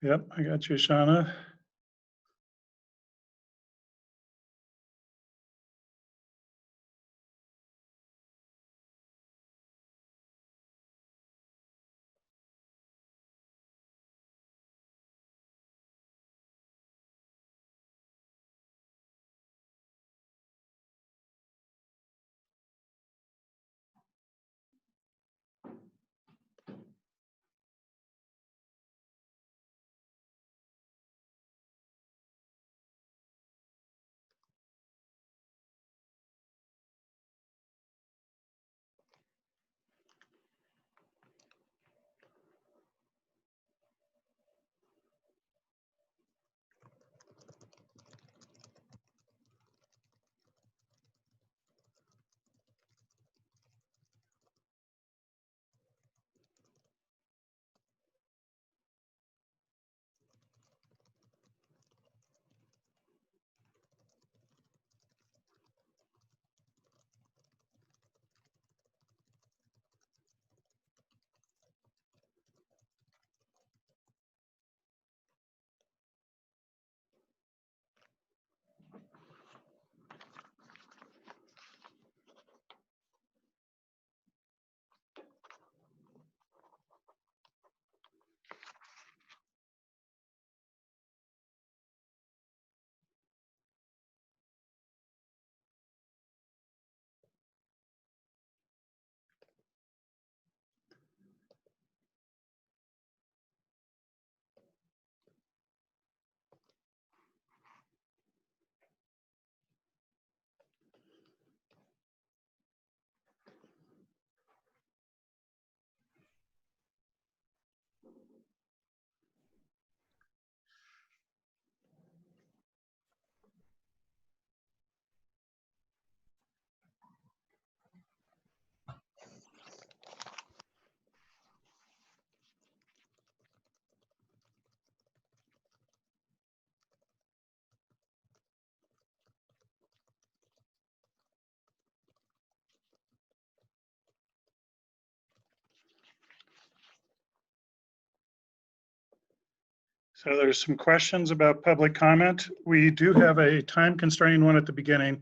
Yep, I got you, Shauna. So there's some questions about public comment. We do have a time constrained one at the beginning.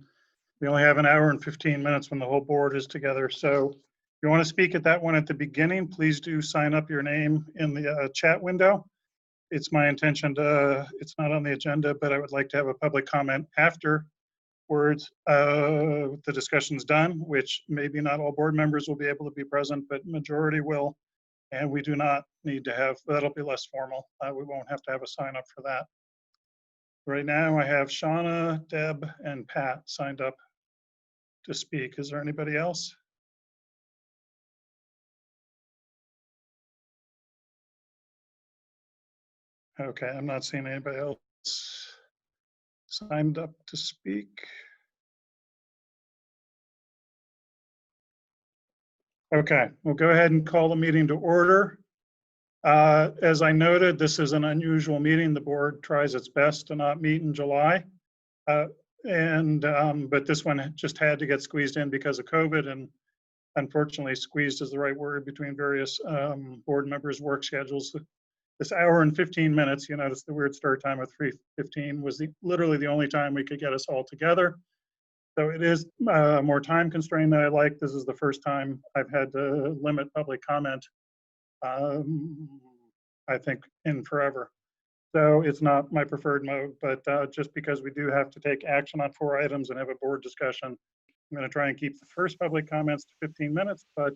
We only have an hour and 15 minutes when the whole board is together. So if you want to speak at that one at the beginning, please do sign up your name in the chat window. It's my intention to, it's not on the agenda, but I would like to have a public comment afterwards. The discussion's done, which maybe not all board members will be able to be present, but majority will. And we do not need to have, that'll be less formal. We won't have to have a sign up for that. Right now I have Shauna, Deb, and Pat signed up to speak. Is there anybody else? Okay, I'm not seeing anybody else signed up to speak. Okay, we'll go ahead and call the meeting to order. As I noted, this is an unusual meeting. The board tries its best to not meet in July. But this one just had to get squeezed in because of COVID, and unfortunately squeezed is the right word, between various board members' work schedules. This hour and 15 minutes, you notice the weird start time of 3:15 was literally the only time we could get us all together. So it is more time constrained than I like. This is the first time I've had to limit public comment, I think, in forever. So it's not my preferred mode, but just because we do have to take action on 4 items and have a board discussion, I'm going to try and keep the first public comments to 15 minutes, but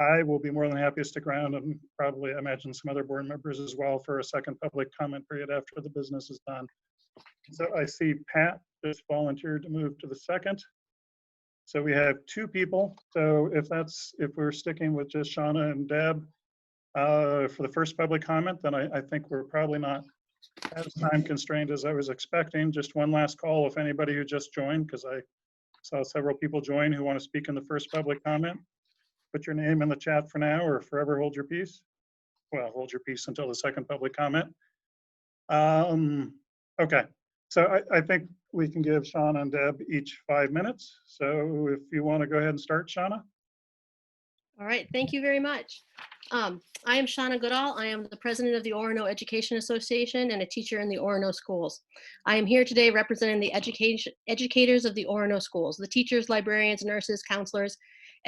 I will be more than happy to stick around, and probably imagine some other board members as well, for a second public comment period after the business is done. So I see Pat just volunteered to move to the second. So we have 2 people. So if we're sticking with just Shauna and Deb for the first public comment, then I think we're probably not as time constrained as I was expecting. Just one last call if anybody who just joined, because I saw several people join who want to speak in the first public comment. Put your name in the chat for now, or forever hold your peace. Well, hold your peace until the second public comment. Okay, so I think we can give Shauna and Deb each 5 minutes. So if you want to go ahead and start, Shauna. All right, thank you very much. I am Shauna Goodall. I am the president of the Orono Education Association and a teacher in the Orono schools. I am here today representing the educators of the Orono schools, the teachers, librarians, nurses, counselors,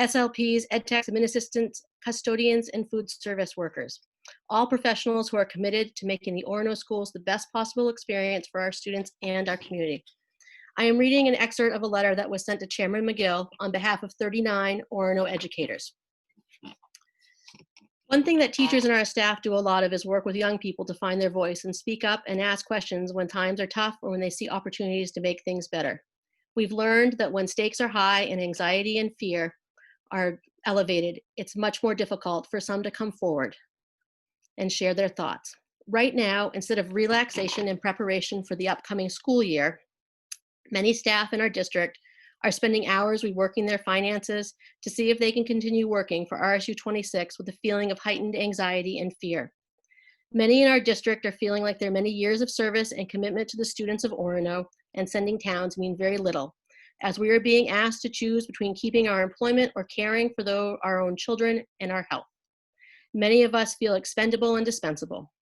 SLPs, ed techs, admin assistants, custodians, and food service workers. All professionals who are committed to making the Orono schools the best possible experience for our students and our community. I am reading an excerpt of a letter that was sent to Chairman McGill on behalf of 39 Orono educators. One thing that teachers and our staff do a lot of is work with young people to find their voice and speak up and ask questions when times are tough or when they see opportunities to make things better. We've learned that when stakes are high and anxiety and fear are elevated, it's much more difficult for some to come forward and share their thoughts. Right now, instead of relaxation and preparation for the upcoming school year, many staff in our district are spending hours reworking their finances to see if they can continue working for RSU 26 with a feeling of heightened anxiety and fear. Many in our district are feeling like their many years of service and commitment to the students of Orono and sending towns mean very little, as we are being asked to choose between keeping our employment or caring for our own children and our health. Many of us feel expendable and dispensable.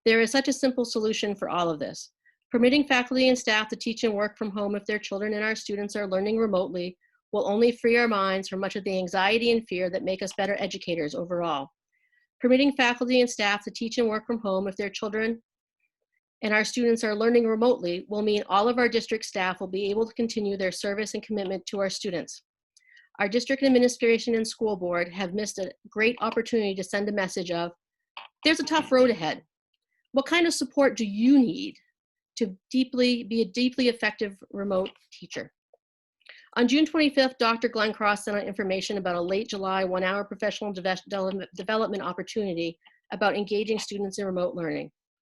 There is such a simple solution for all of this. Permitting faculty and staff to teach and work from home if their children and our students are learning remotely will only free our minds from much of the anxiety and fear that make us better educators overall. Permitting faculty and staff to teach and work from home if their children and our students are learning remotely will mean all of our district staff will be able to continue their service and commitment to our students. Our district administration and school board have missed a great opportunity to send a message of, there's a tough road ahead. What kind of support do you need to be a deeply effective remote teacher? On June 25th, Dr. Glenn Cross sent out information about a late July 1-hour professional development opportunity about engaging students in remote learning.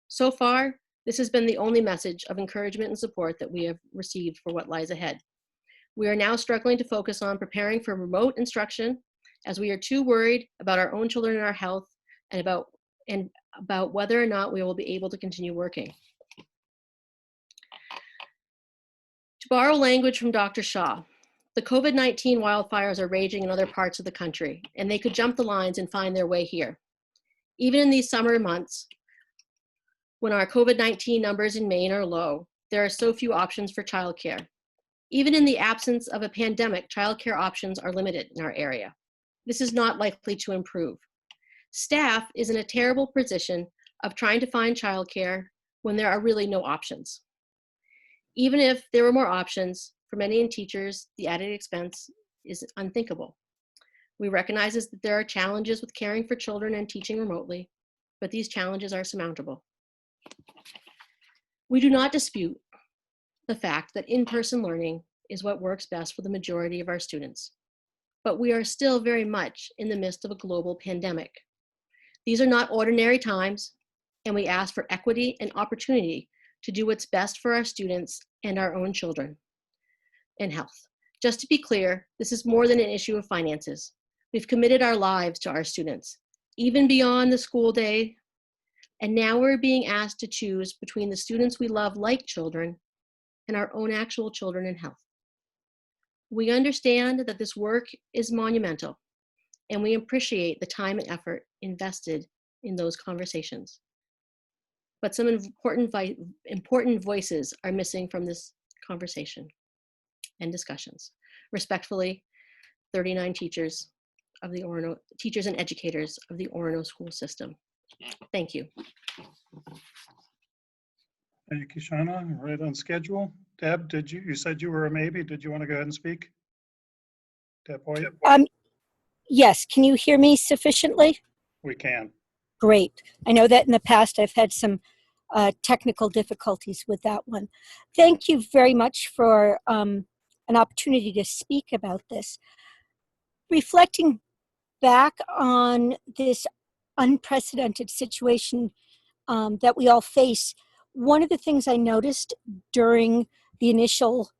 So far, this has been the only message of encouragement and support that we have received for what lies ahead. We are now struggling to focus on preparing for remote instruction as we are too worried about our own children and our health and about whether or not we will be able to continue working. To borrow language from Dr. Shaw, the COVID-19 wildfires are raging in other parts of the country, and they could jump the lines and find their way here. Even in these summer months, when our COVID-19 numbers in Maine are low, there are so few options for childcare. Even in the absence of a pandemic, childcare options are limited in our area. This is not likely to improve. Staff is in a terrible position of trying to find childcare when there are really no options. Even if there were more options, for many teachers, the added expense is unthinkable. We recognize that there are challenges with caring for children and teaching remotely, but these challenges are surmountable. We do not dispute the fact that in-person learning is what works best for the majority of our students, but we are still very much in the midst of a global pandemic. These are not ordinary times, and we ask for equity and opportunity to do what's best for our students and our own children and health. Just to be clear, this is more than an issue of finances. We've committed our lives to our students, even beyond the school day, and now we're being asked to choose between the students we love like children and our own actual children and health. We understand that this work is monumental, and we appreciate the time and effort invested in those conversations. But some important voices are missing from this conversation and discussions. Respectfully, 39 teachers of the Orono, teachers and educators of the Orono school system. Thank you. Thank you, Shauna. Right on schedule. Deb, you said you were a maybe. Did you want to go ahead and speak? Deb Hoyt? Yes, can you hear me sufficiently? We can. Great. I know that in the past I've had some technical difficulties with that one. Thank you very much for an opportunity to speak about this. Reflecting back on this unprecedented situation that we all face, one of the things I noticed during the initial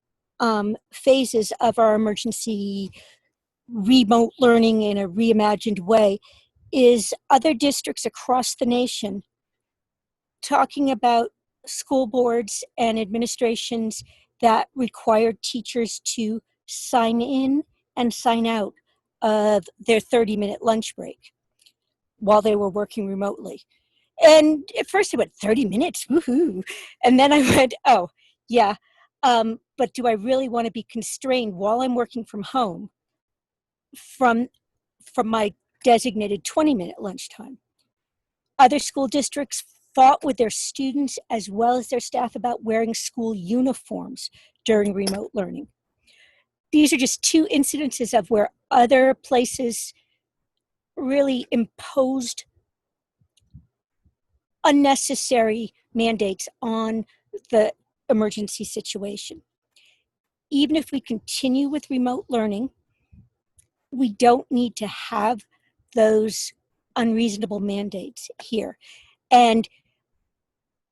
phases of our emergency remote learning in a reimagined way is other districts across the nation talking about school boards and administrations that require teachers to sign in and sign out of their 30-minute lunch break while they were working remotely. And at first I went, 30 minutes, woohoo. And then I went, oh, yeah, but do I really want to be constrained while I'm working from home from my designated 20-minute lunchtime? Other school districts fought with their students as well as their staff about wearing school uniforms during remote learning. These are just two incidences of where other places really imposed unnecessary mandates on the emergency situation. Even if we continue with remote learning, we don't need to have those unreasonable mandates here. And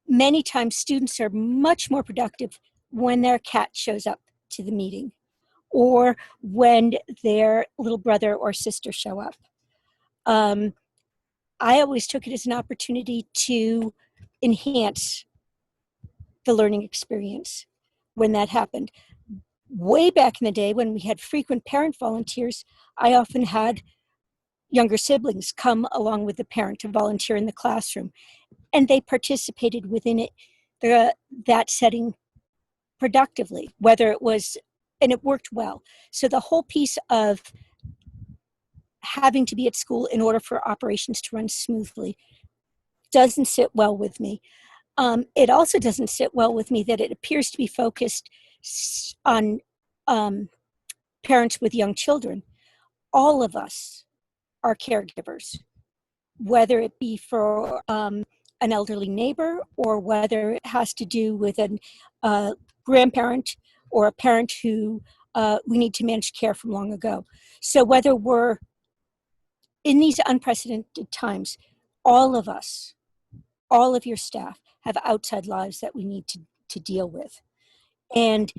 many times students are much more productive when their cat shows up to the meeting or when their little brother or sister show up. I always took it as an opportunity to enhance the learning experience when that happened. Way back in the day when we had frequent parent volunteers, I often had younger siblings come along with the parent to volunteer in the classroom, and they participated within it, that setting productively, whether it was, and it worked well. So the whole piece of having to be at school in order for operations to run smoothly doesn't sit well with me. It also doesn't sit well with me that it appears to be focused on parents with young children. All of us are caregivers, whether it be for an elderly neighbor or whether it has to do with a grandparent or a parent who we need to manage care from long ago. So whether we're in these unprecedented times, all of us, all of your staff have outside lives that we need to deal with. And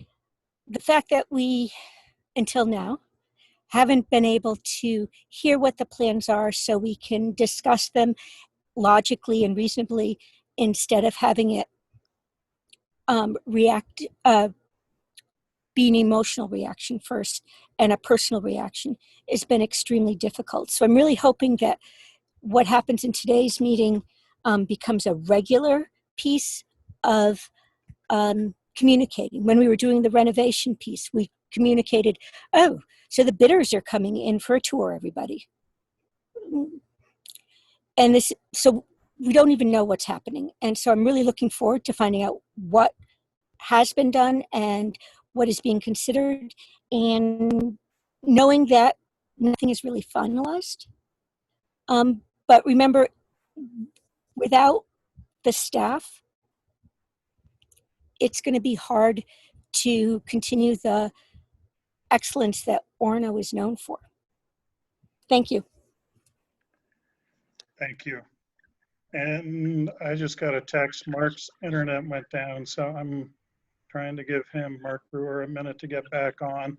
the fact that we, until now, haven't been able to hear what the plans are so we can discuss them logically and reasonably instead of having it be an emotional reaction first and a personal reaction has been extremely difficult. So I'm really hoping that what happens in today's meeting becomes a regular piece of communicating. When we were doing the renovation piece, we communicated, oh, so the bidders are coming in for a tour, everybody. And so we don't even know what's happening. And so I'm really looking forward to finding out what has been done and what is being considered, and knowing that nothing is really finalized. But remember, without the staff, it's going to be hard to continue the excellence that Orono is known for. Thank you. Thank you. And I just got a text, Mark's internet went down, so I'm trying to give him, Mark Brewer, a minute to get back on.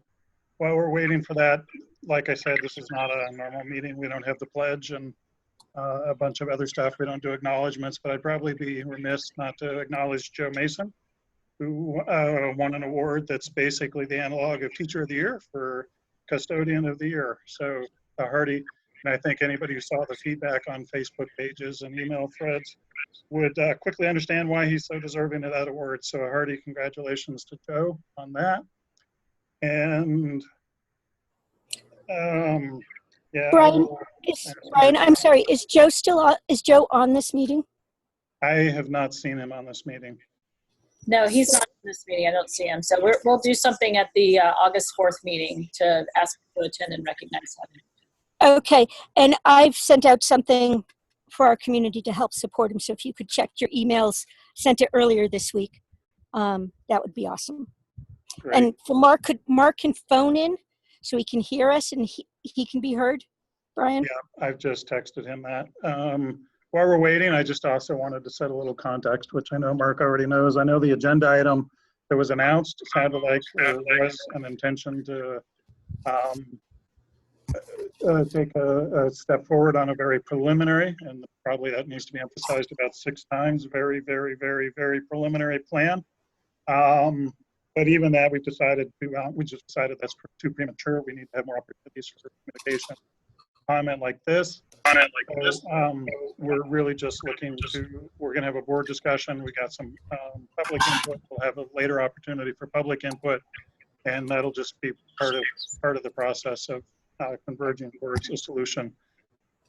While we're waiting for that, like I said, this is not a normal meeting. We don't have the pledge and a bunch of other stuff. We don't do acknowledgements, but I'd probably be remiss not to acknowledge Joe Mason, who won an award that's basically the analog of Teacher of the Year for Custodian of the Year. So a hearty, and I think anybody who saw the feedback on Facebook pages and email threads would quickly understand why he's so deserving of that award. So a hearty congratulations to Joe on that. And yeah. Brian, I'm sorry, is Joe still on, is Joe on this meeting? I have not seen him on this meeting. No, he's not in this meeting. I don't see him. So we'll do something at the August 4th meeting to ask him to attend and recognize him. Okay, and I've sent out something for our community to help support him. So if you could check your emails, sent it earlier this week, that would be awesome. Great. And for Mark can phone in so he can hear us and he can be heard, Brian? Yeah, I've just texted him that. While we're waiting, I just also wanted to set a little context, which I know Mark already knows. I know the agenda item that was announced sounded like there was an intention to take a step forward on a very preliminary, and probably that needs to be emphasized about 6 times, very, very, very, very preliminary plan. But even that, we just decided that's too premature. We need to have more opportunities for communication. Comment like this. So, we're really just looking to, we're going to have a board discussion. We got some public input. We'll have a later opportunity for public input, and that'll just be part of the process of converging towards a solution.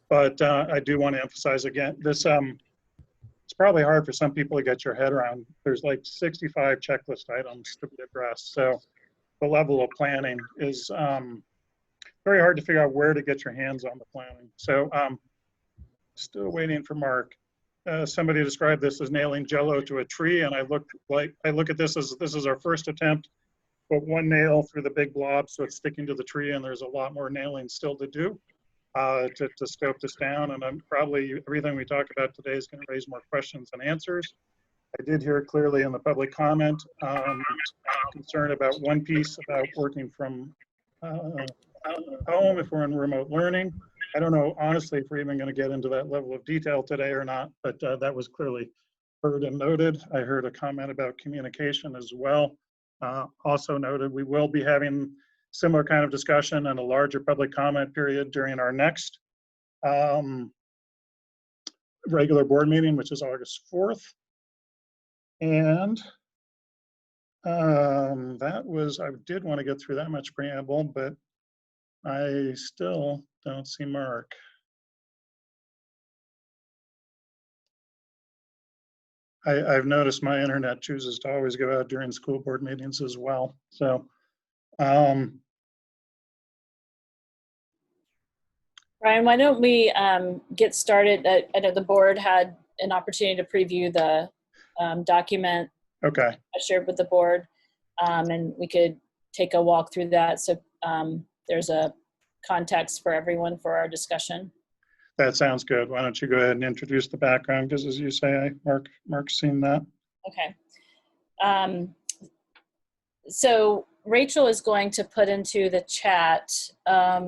But I do want to emphasize again, this it's probably hard for some people to get your head around. There's like 65 checklist items to be addressed. So the level of planning is very hard to figure out where to get your hands on the planning. So still waiting for Mark. Somebody described this as nailing Jello to a tree, and I look at this as our first attempt. Put one nail through the big blob so it's sticking to the tree, and there's a lot more nailing still to do to scope this down. And I'm probably, everything we talk about today is going to raise more questions than answers. I did hear clearly in the public comment concern about one piece about working from home if we're in remote learning. I don't know, honestly, if we're even going to get into that level of detail today or not, but that was clearly heard and noted. I heard a comment about communication as well. Also noted, we will be having similar kind of discussion and a larger public comment period during our next regular board meeting, which is August 4th. And that was, I did want to get through that much preamble, but I still don't see Mark. I've noticed my internet chooses to always go out during school board meetings as well. So, Brian, why don't we get started? I know the board had an opportunity to preview the document okay. I shared with the board, and we could take a walk through that. So there's a context for everyone for our discussion. That sounds good. Why don't you go ahead and introduce the background? Because as you say, Mark's seen that. Okay. So Rachel is going to put into the chat a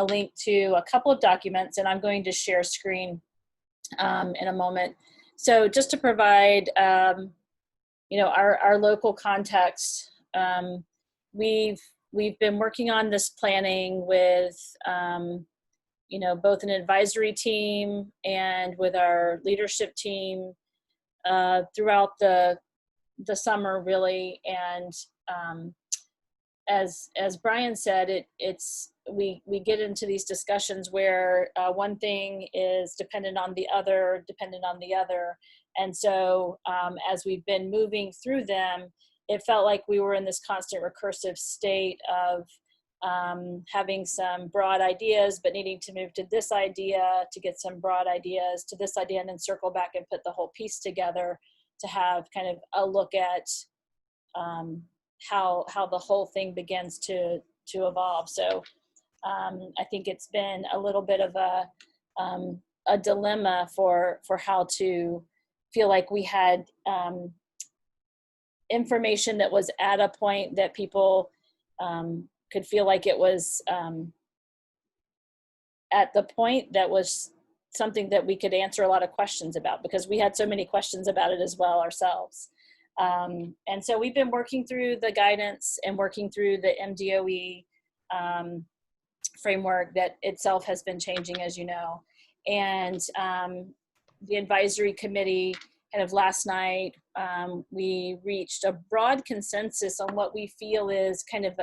link to a couple of documents, and I'm going to share screen in a moment. So just to provide, our local context, we've been working on this planning with, both an advisory team and with our leadership team throughout the summer, really. And as Brian said, we get into these discussions where one thing is dependent on the other. And so as we've been moving through them, it felt like we were in this constant recursive state of having some broad ideas, but needing to move to this idea to get some broad ideas to this idea, and then circle back and put the whole piece together to have kind of a look at how the whole thing begins to evolve. So I think it's been a little bit of a dilemma for how to feel like we had information that was at a point that people could feel like it was at the point that was something that we could answer a lot of questions about, because we had so many questions about it as well ourselves. And so we've been working through the guidance and working through the MDOE framework that itself has been changing, as you know. And the advisory committee, kind of last night, we reached a broad consensus on what we feel is kind of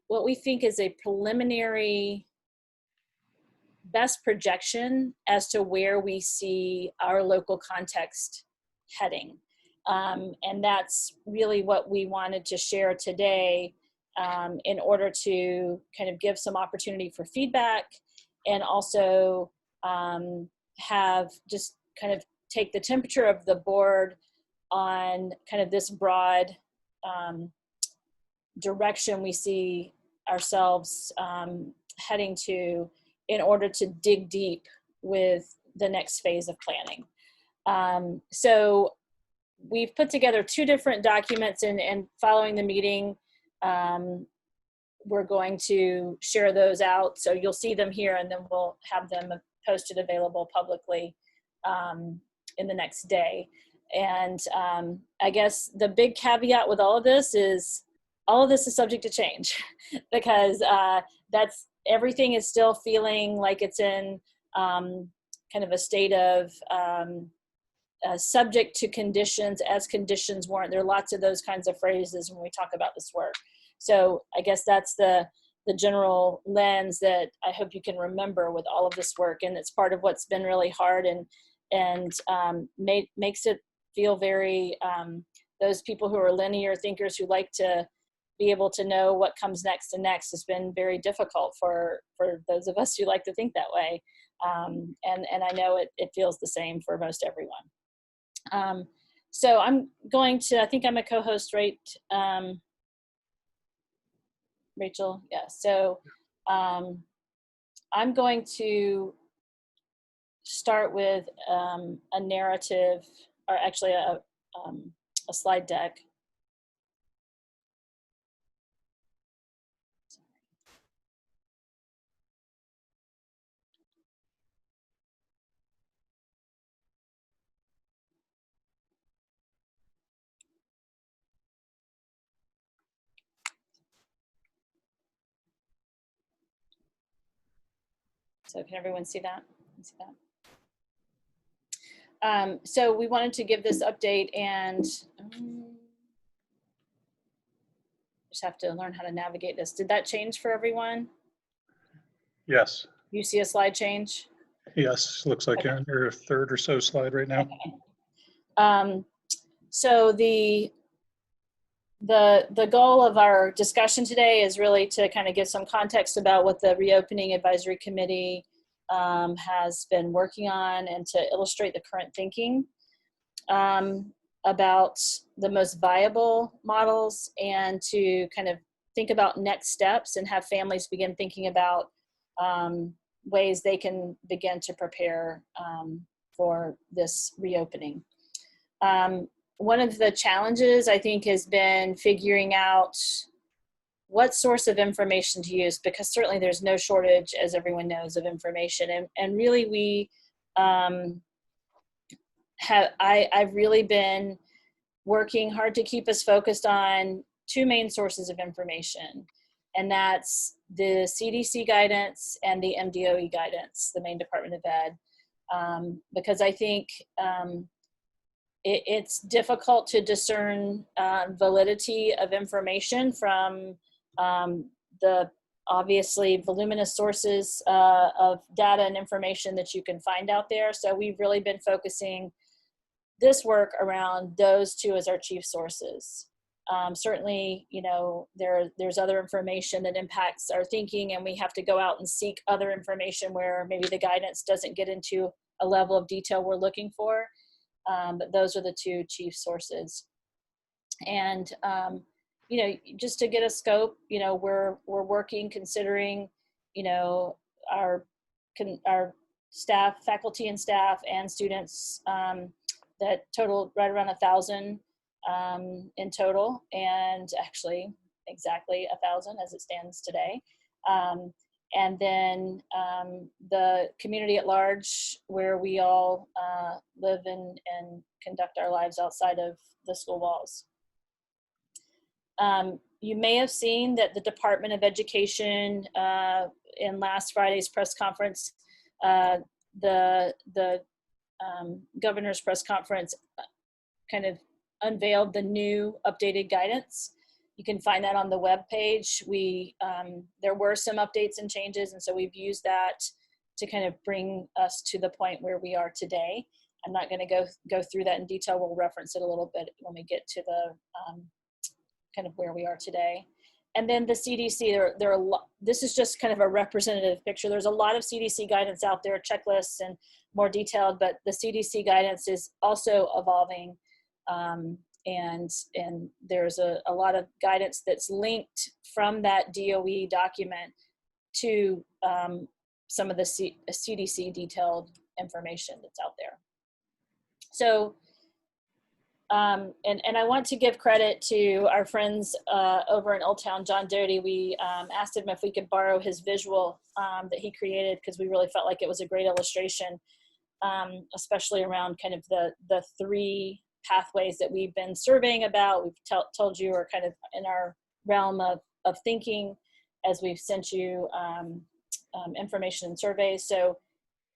what we think is a preliminary best projection as to where we see our local context heading. And that's really what we wanted to share today in order to kind of give some opportunity for feedback, and also have just kind of take the temperature of the board on kind of this broad direction we see ourselves heading to, in order to dig deep with the next phase of planning. So we've put together two different documents, and following the meeting, we're going to share those out. So you'll see them here, and then we'll have them posted available publicly in the next day. And I guess the big caveat with all of this is subject to change because that's everything is still feeling like it's in kind of a state of subject to conditions as conditions warrant. There are lots of those kinds of phrases when we talk about this work. So I guess that's the general lens that I hope you can remember with all of this work. And it's part of what's been really hard and makes it feel very, those people who are linear thinkers who like to be able to know what comes next and next has been very difficult for those of us who like to think that way. And I know it feels the same for most everyone. So I'm going to, I think I'm a co-host, right? Rachel, yeah. So I'm going to start with a narrative, or actually a slide deck. So can everyone see that? So we wanted to give this update and just have to learn how to navigate this. Did that change for everyone? Yes. You see a slide change? Yes. Looks like you're on your third or so slide right now. Okay. So the goal of our discussion today is really to kind of give some context about what the Reopening Advisory Committee has been working on and to illustrate the current thinking about the most viable models and to kind of think about next steps and have families begin thinking about ways they can begin to prepare for this reopening. One of the challenges I think has been figuring out what source of information to use, because certainly there's no shortage, as everyone knows, of information. And really we I've really been working hard to keep us focused on two main sources of information, and that's the CDC guidance and the MDOE guidance, the Maine Department of Ed, because I think it's difficult to discern validity of information from the obviously voluminous sources of data and information that you can find out there. So we've really been focusing this work around those two as our chief sources. Certainly, you know, there's other information that impacts our thinking, and we have to go out and seek other information where maybe the guidance doesn't get into a level of detail we're looking for. But those are the two chief sources. And, you know, just to get a scope, you know, we're working, considering, you know, our staff, faculty and staff and students that total right around 1,000 in total, and actually exactly 1,000 as it stands today. And then the community at large, where we all live and conduct our lives outside of the school walls. You may have seen that the Department of Education in last Friday's press conference, the governor's press conference kind of unveiled the new updated guidance. You can find that on the web page. There were some updates and changes, and so we've used that to kind of bring us to the point where we are today. I'm not going to go through that in detail. We'll reference it a little bit when we get to the kind of where we are today. And then the CDC, there are a lot, this is just kind of a representative picture. There's a lot of CDC guidance out there, checklists and more detailed, but the CDC guidance is also evolving. And there's a lot of guidance that's linked from that DOE document to some of the CDC detailed information that's out there. So, and I want to give credit to our friends over in Old Town, John Doty. We asked him if we could borrow his visual that he created, because we really felt like it was a great illustration, especially around kind of the three pathways that we've been surveying about. We've told you are kind of in our realm of thinking as we've sent you information and surveys. So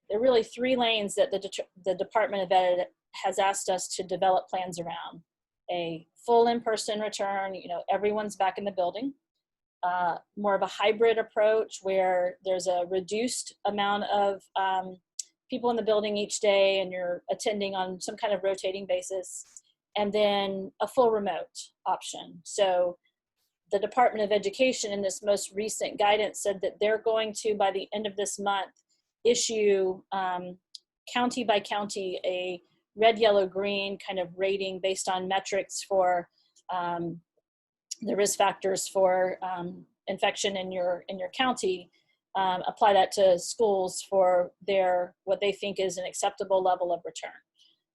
there are really 3 lanes that the Department of Ed has asked us to develop plans around. A full in-person return, everyone's back in the building. More of a hybrid approach where there's a reduced amount of people in the building each day and you're attending on some kind of rotating basis. And then a full remote option. So the Department of Education in this most recent guidance said that they're going to, by the end of this month, issue county by county a red, yellow, green kind of rating based on metrics for the risk factors for infection in your county. Apply that to schools for what they think is an acceptable level of return.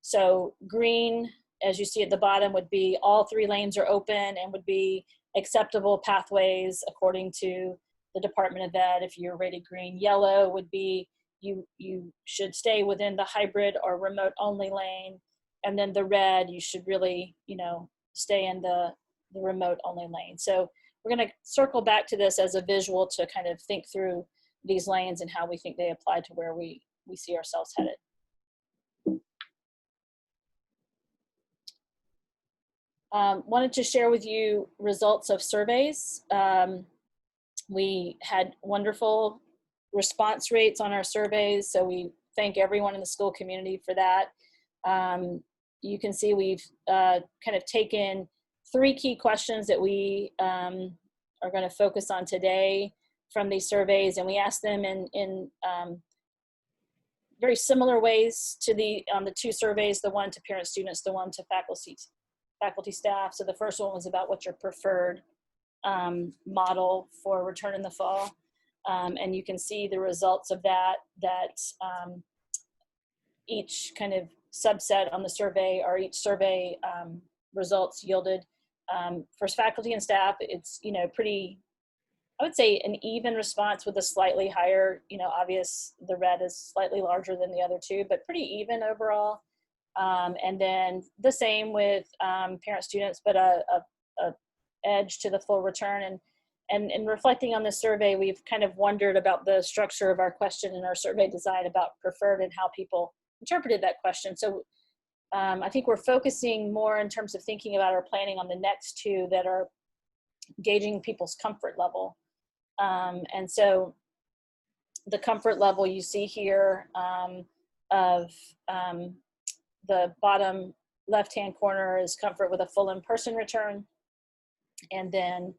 So green, as you see at the bottom, would be all 3 lanes are open and would be acceptable pathways according to the Department of Ed if you're rated green. Yellow would be you should stay within the hybrid or remote only lane. And then the red, you should really, stay in the remote only lane. So we're going to circle back to this as a visual to kind of think through these lanes and how we think they apply to where we see ourselves headed. Wanted to share with you results of surveys. We had wonderful response rates on our surveys, so we thank everyone in the school community for that. You can see we've kind of taken 3 key questions that we are going to focus on today from these surveys, and we asked them in very similar ways to the 2 surveys, the one to parent students, the one to faculty staff. So the first one was about what's your preferred model for return in the fall. And you can see the results of that each kind of subset on the survey or each survey results yielded. For faculty and staff, it's, pretty, I would say an even response with a slightly higher, obvious, the red is slightly larger than the other 2, but pretty even overall. And then the same with parent students, but a edge to the full return. And in reflecting on this survey, we've kind of wondered about the structure of our question and our survey design about preferred and how people interpreted that question. So I think we're focusing more in terms of thinking about our planning on the next 2 that are gauging people's comfort level. And so the comfort level you see here of the bottom left-hand corner is comfort with a full in-person return. And then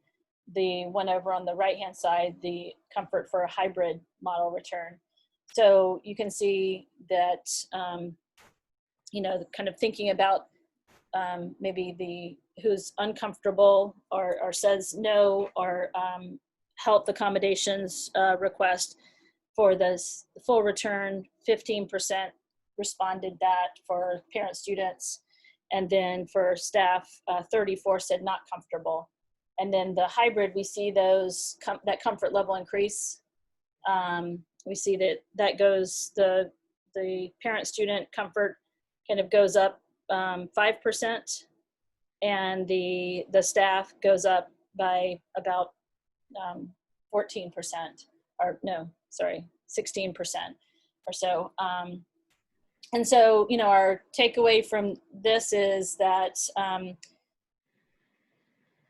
the one over on the right-hand side, the comfort for a hybrid model return. So you can see that, kind of thinking about maybe who's uncomfortable or says no or health accommodations request for this full return, 15% responded that for parent students. And then for staff, 34 said not comfortable. And then the hybrid, we see that comfort level increase. We see that goes, the parent student comfort kind of goes up 5%, and the staff goes up by about 14%, or no, sorry, 16% or so. And so, our takeaway from this is that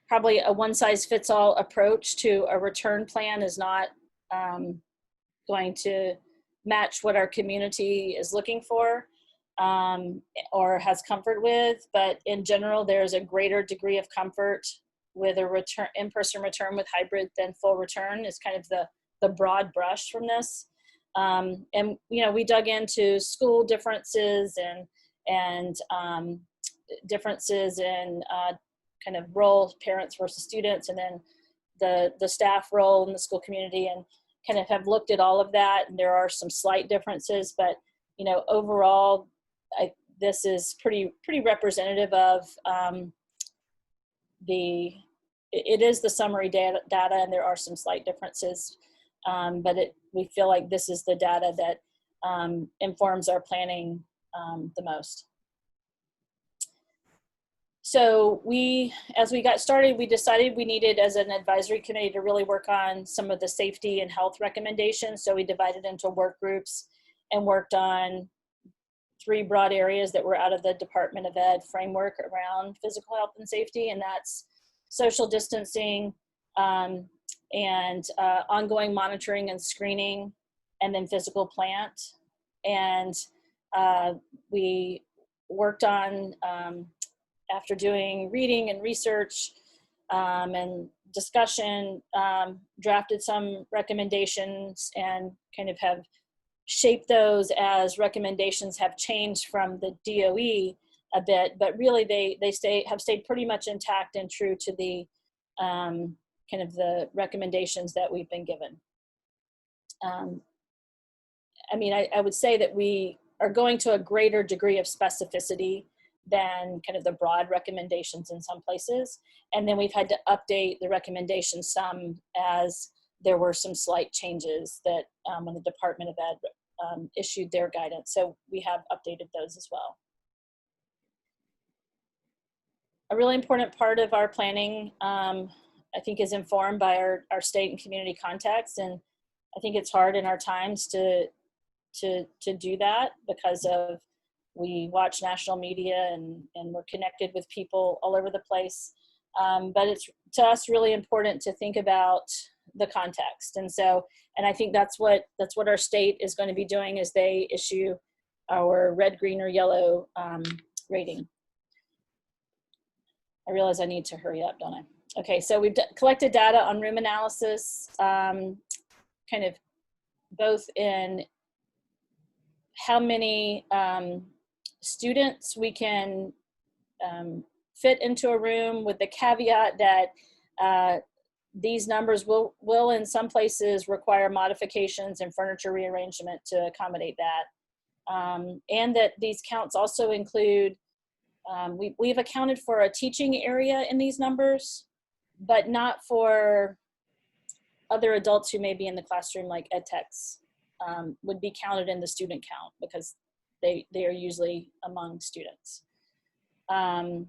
probably a one-size-fits-all approach to a return plan is not going to match what our community is looking for or has comfort with. But in general, there's a greater degree of comfort with a in-person return with hybrid than full return is kind of the broad brush from this. And we dug into school differences and differences in kind of role, parents versus students, and then the staff role in the school community, and kind of have looked at all of that. And there are some slight differences, but overall, this is pretty representative of it is the summary data, and there are some slight differences. But we feel like this is the data that informs our planning the most. So as we got started, we decided we needed, as an advisory committee, to really work on some of the safety and health recommendations. So we divided into work groups and worked on 3 broad areas that were out of the Department of Ed framework around physical health and safety, and that's social distancing, and ongoing monitoring and screening, and then physical plant. And we worked on, after doing reading and research and discussion, drafted some recommendations and kind of have shaped those as recommendations have changed from the DOE a bit, but really they have stayed pretty much intact and true to the kind of the recommendations that we've been given. I mean, I would say that we are going to a greater degree of specificity than kind of the broad recommendations in some places. And then we've had to update the recommendations some as there were some slight changes that when the Department of Ed issued their guidance. So we have updated those as well. A really important part of our planning, I think, is informed by our state and community contacts. And I think it's hard in our times to do that because of we watch national media and we're connected with people all over the place. But it's, to us, really important to think about the context. And so, and I think that's what our state is going to be doing as they issue our red, green, or yellow rating. I realize I need to hurry up, don't I? Okay, so we've collected data on room analysis, kind of both in how many students we can fit into a room, with the caveat that these numbers will in some places require modifications and furniture rearrangement to accommodate that. And that these counts also include, we've accounted for a teaching area in these numbers, but not for other adults who may be in the classroom, like ed techs would be counted in the student count because they are usually among students. And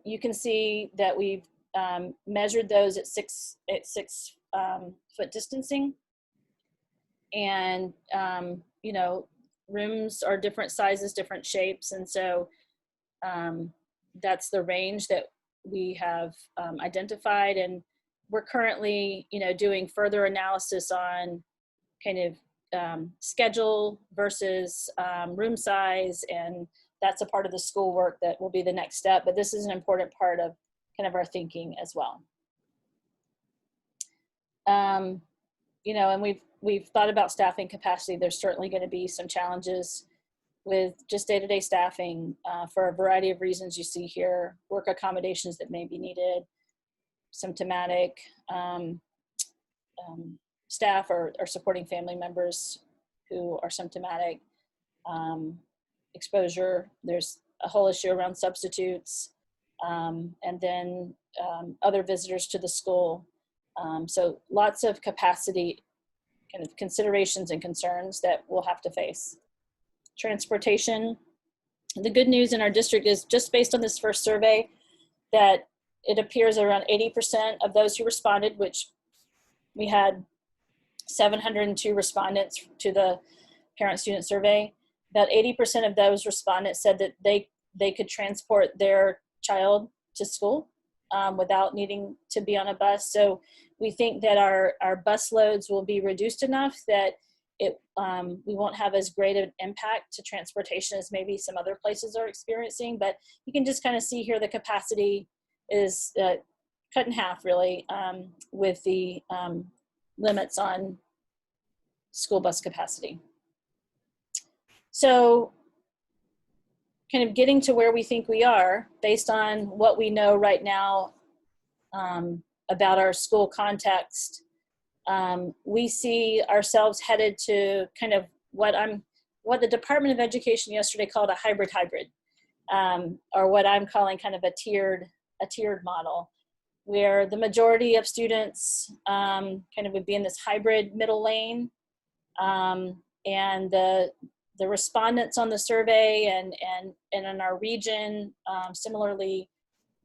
you can see that we've measured those at six foot distancing. And, you know, rooms are different sizes, different shapes. And so that's the range that we have identified. And we're currently, you know, doing further analysis on kind of schedule versus room size. And that's a part of the schoolwork that will be the next step. But this is an important part of kind of our thinking as well. You know, and we've thought about staffing capacity. There's certainly going to be some challenges with just day-to-day staffing for a variety of reasons you see here. Work accommodations that may be needed, symptomatic staff or supporting family members who are symptomatic, exposure. There's a whole issue around substitutes, and then other visitors to the school. So lots of capacity kind of considerations and concerns that we'll have to face. Transportation. The good news in our district is, just based on this first survey, that it appears around 80% of those who responded, which we had 702 respondents to the parent-student survey, about 80% of those respondents said that they could transport their child to school without needing to be on a bus. So we think that our bus loads will be reduced enough that we won't have as great an impact to transportation as maybe some other places are experiencing. But you can just kind of see here the capacity is cut in half, really, with the limits on school bus capacity. So kind of getting to where we think we are based on what we know right now about our school context, we see ourselves headed to kind of what the Department of Education yesterday called a hybrid, or what I'm calling kind of a tiered model, where the majority of students kind of would be in this hybrid middle lane, and the respondents on the survey and in our region similarly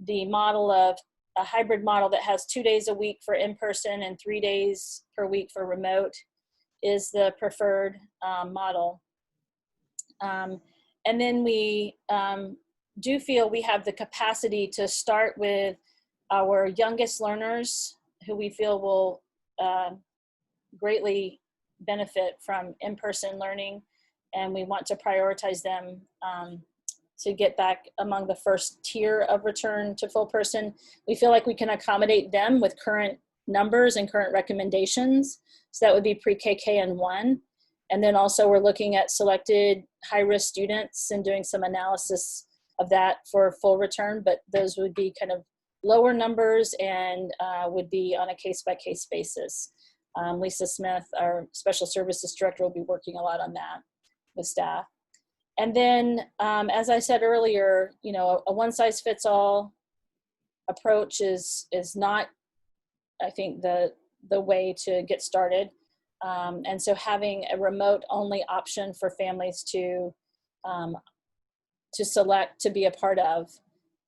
the model of a hybrid model that has 2 days a week for in-person and 3 days per week for remote is the preferred model. And then we do feel we have the capacity to start with our youngest learners who we feel will greatly benefit from in-person learning, and we want to prioritize them to get back among the first tier of return to full person. We feel like we can accommodate them with current numbers and current recommendations. So that would be pre-KK and 1. And then also we're looking at selected high-risk students and doing some analysis of that for full return, but those would be kind of lower numbers and would be on a case-by-case basis. Lisa Smith, our special services director, will be working a lot on that with staff. And then, as I said earlier, you know, a one-size-fits-all approach is not, I think, the way to get started. And so having a remote-only option for families to select to be a part of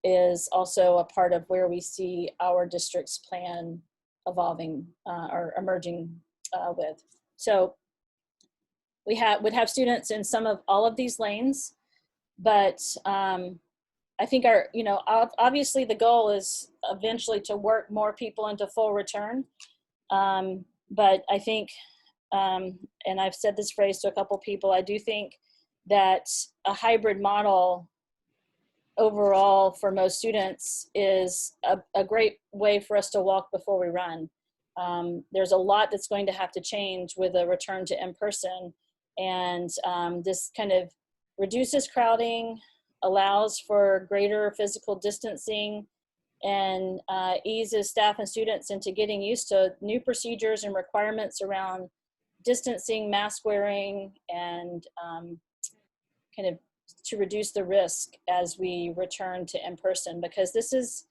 is also a part of where we see our district's plan evolving or emerging with. So we would have students in all of these lanes, but I think obviously the goal is eventually to work more people into full return. But I think, and I've said this phrase to a couple people, I do think that a hybrid model overall for most students is a great way for us to walk before we run. There's a lot that's going to have to change with a return to in-person, and this kind of reduces crowding, allows for greater physical distancing, and eases staff and students into getting used to new procedures and requirements around distancing, mask wearing, and kind of to reduce the risk as we return to in-person, because this is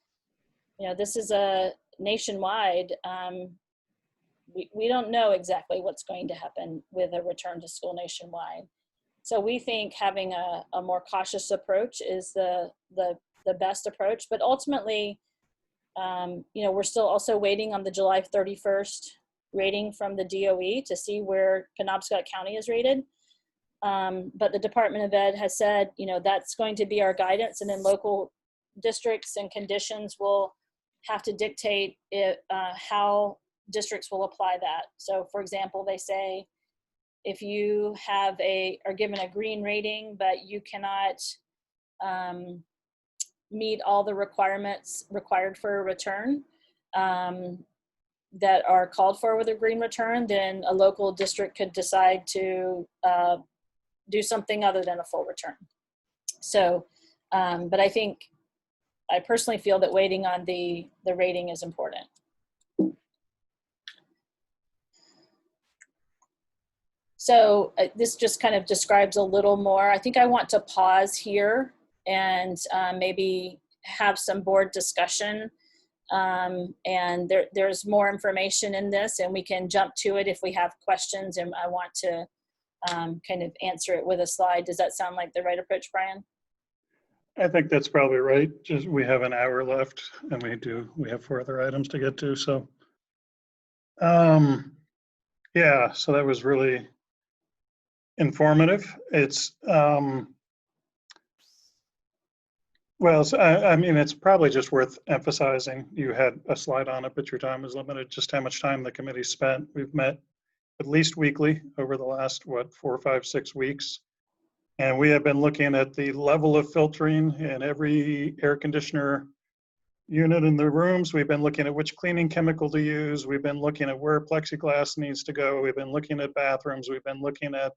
a nationwide, we don't know exactly what's going to happen with a return to school nationwide. So we think having a more cautious approach is the best approach, but ultimately, we're still also waiting on the July 31st rating from the DOE to see where Penobscot County is rated. But the Department of Ed has said, that's going to be our guidance, and then local districts and conditions will have to dictate how districts will apply that. So for example, they say, if you are given a green rating, but you cannot meet all the requirements required for a return that are called for with a green return, then a local district could decide to do something other than a full return. So, but I personally feel that waiting on the rating is important. So this just kind of describes a little more. I think I want to pause here and maybe have some board discussion. And there's more information in this, and we can jump to it if we have questions, and I want to kind of answer it with a slide. Does that sound like the right approach, Brian? I think that's probably right. Just we have an hour left, and we have 4 other items to get to. So, yeah, so that was really informative. It's well, so I mean, it's probably just worth emphasizing. You had a slide on it, but your time was limited. Just how much time the committee spent. We've met at least weekly over the last 4, 5, 6 weeks. And we have been looking at the level of filtering in every air conditioner unit in the rooms. We've been looking at which cleaning chemical to use. We've been looking at where plexiglass needs to go. We've been looking at bathrooms. We've been looking at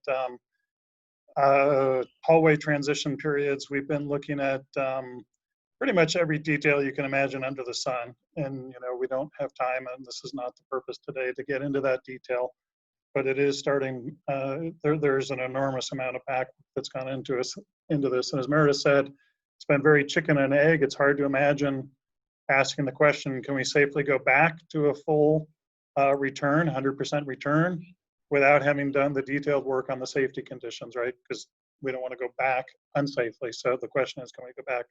hallway transition periods. We've been looking at pretty much every detail you can imagine under the sun. And, we don't have time, and this is not the purpose today to get into that detail. But it is starting, there's an enormous amount of back that's gone into this. And as Meredith said, it's been very chicken and egg. It's hard to imagine asking the question, can we safely go back to a full return, 100% return, without having done the detailed work on the safety conditions, right? Because we don't want to go back unsafely. So the question is, can we go back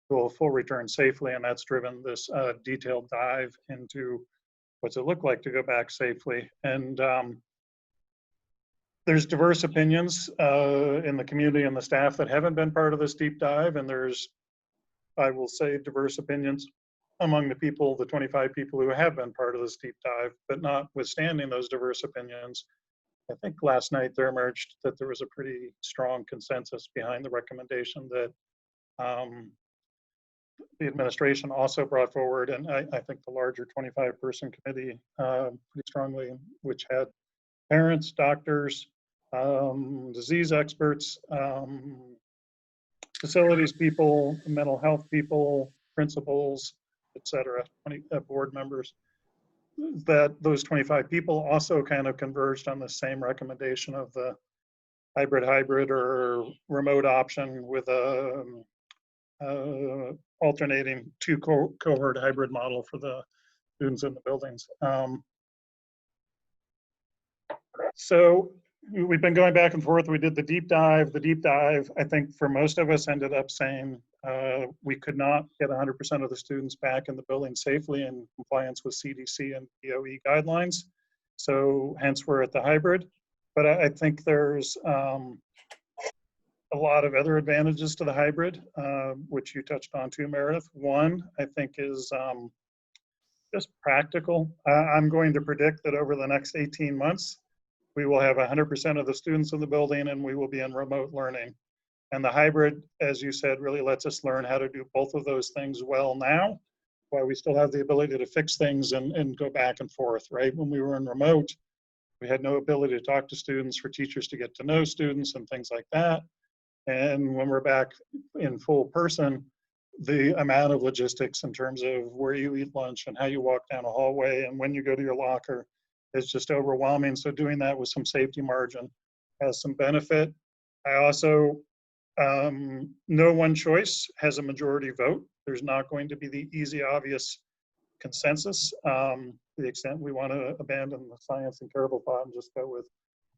to a full return safely, and that's driven this detailed dive into what's it look like to go back safely. And there's diverse opinions in the community and the staff that haven't been part of this deep dive, and there's, I will say, diverse opinions among the people, the 25 people who have been part of this deep dive. But notwithstanding those diverse opinions, I think last night there emerged that there was a pretty strong consensus behind the recommendation that the administration also brought forward, and I think the larger 25-person committee pretty strongly, which had parents, doctors, disease experts, facilities people, mental health people, principals, et cetera, 20 board members, that those 25 people also kind of converged on the same recommendation of the hybrid or remote option with a alternating two cohort hybrid model for the students in the buildings. So we've been going back and forth. We did the deep dive. The deep dive, I think for most of us, ended up saying we could not get 100% of the students back in the building safely in compliance with CDC and DOE guidelines. So hence we're at the hybrid. But I think there's a lot of other advantages to the hybrid, which you touched on too, Meredith. One, I think, is just practical. I'm going to predict that over the next 18 months, we will have 100% of the students in the building and we will be in remote learning. And the hybrid, as you said, really lets us learn how to do both of those things well now, while we still have the ability to fix things and go back and forth, right? When we were in remote, we had no ability to talk to students, for teachers to get to know students and things like that. And when we're back in full person, the amount of logistics in terms of where you eat lunch and how you walk down a hallway and when you go to your locker is just overwhelming. So doing that with some safety margin has some benefit. I also, no one choice has a majority vote. There's not going to be the easy, obvious consensus. To the extent we want to abandon the science and terrible thought and just go with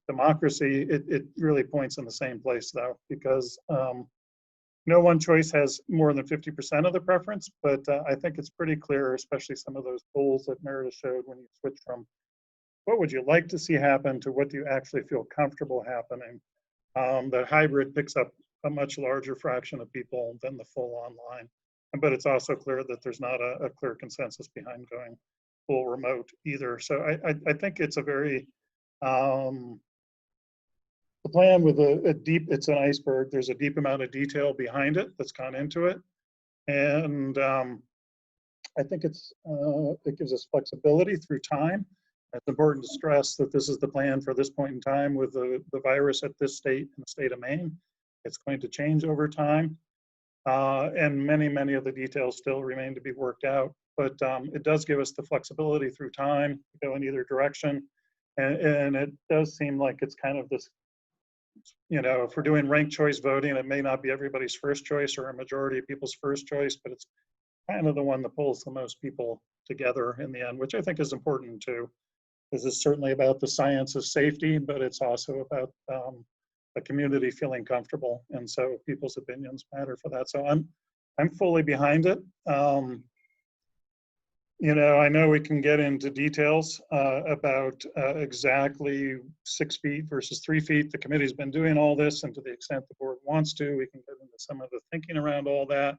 democracy, it really points in the same place though, because no one choice has more than 50% of the preference, but I think it's pretty clear, especially some of those polls that Meredith showed, when you switch from what would you like to see happen to what do you actually feel comfortable happening, that hybrid picks up a much larger fraction of people than the full online. But it's also clear that there's not a clear consensus behind going full remote either. So I think it's a very, the plan with a deep, it's an iceberg. There's a deep amount of detail behind it that's gone into it. And I think it gives us flexibility through time. It's important to stress that this is the plan for this point in time with the virus at this state, in the state of Maine. It's going to change over time. And many of the details still remain to be worked out. But it does give us the flexibility through time to go in either direction. And it does seem like it's kind of this, you know, if we're doing ranked choice voting, it may not be everybody's first choice or a majority of people's first choice, but it's kind of the one that pulls the most people together in the end, which I think is important too. This is certainly about the science of safety, but it's also about the community feeling comfortable. And so people's opinions matter for that. So I'm fully behind it. You know, I know we can get into details about exactly 6 feet versus 3 feet. The committee's been doing all this, and to the extent the board wants to, we can get into some of the thinking around all that.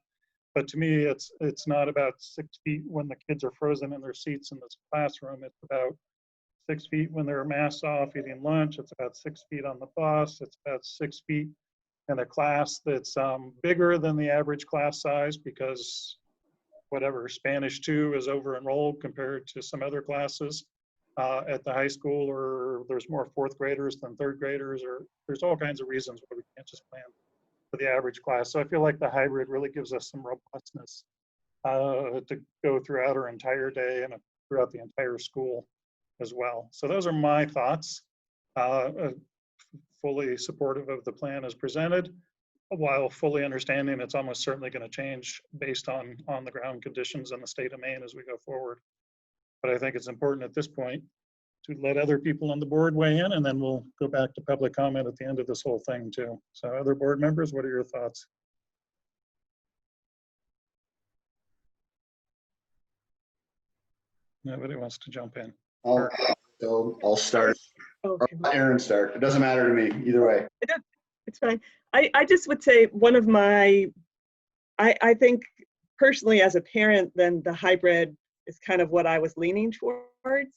But to me, it's not about 6 feet when the kids are frozen in their seats in this classroom. It's about 6 feet when they're masks off eating lunch. It's about 6 feet on the bus. It's about 6 feet in a class that's bigger than the average class size because whatever, Spanish 2 is over enrolled compared to some other classes at the high school, or there's more 4th graders than 3rd graders, or there's all kinds of reasons why we can't just plan for the average class. So I feel like the hybrid really gives us some robustness to go throughout our entire day and throughout the entire school as well. So those are my thoughts. Fully supportive of the plan as presented, while fully understanding it's almost certainly going to change based on the ground conditions in the state of Maine as we go forward. But I think it's important at this point to let other people on the board weigh in, and then we'll go back to public comment at the end of this whole thing too. So other board members, what are your thoughts? Nobody wants to jump in. I'll start. Okay. Let Aaron start. It doesn't matter to me either way. It's fine. I just would say one of my, I think personally as a parent, then the hybrid is kind of what I was leaning towards.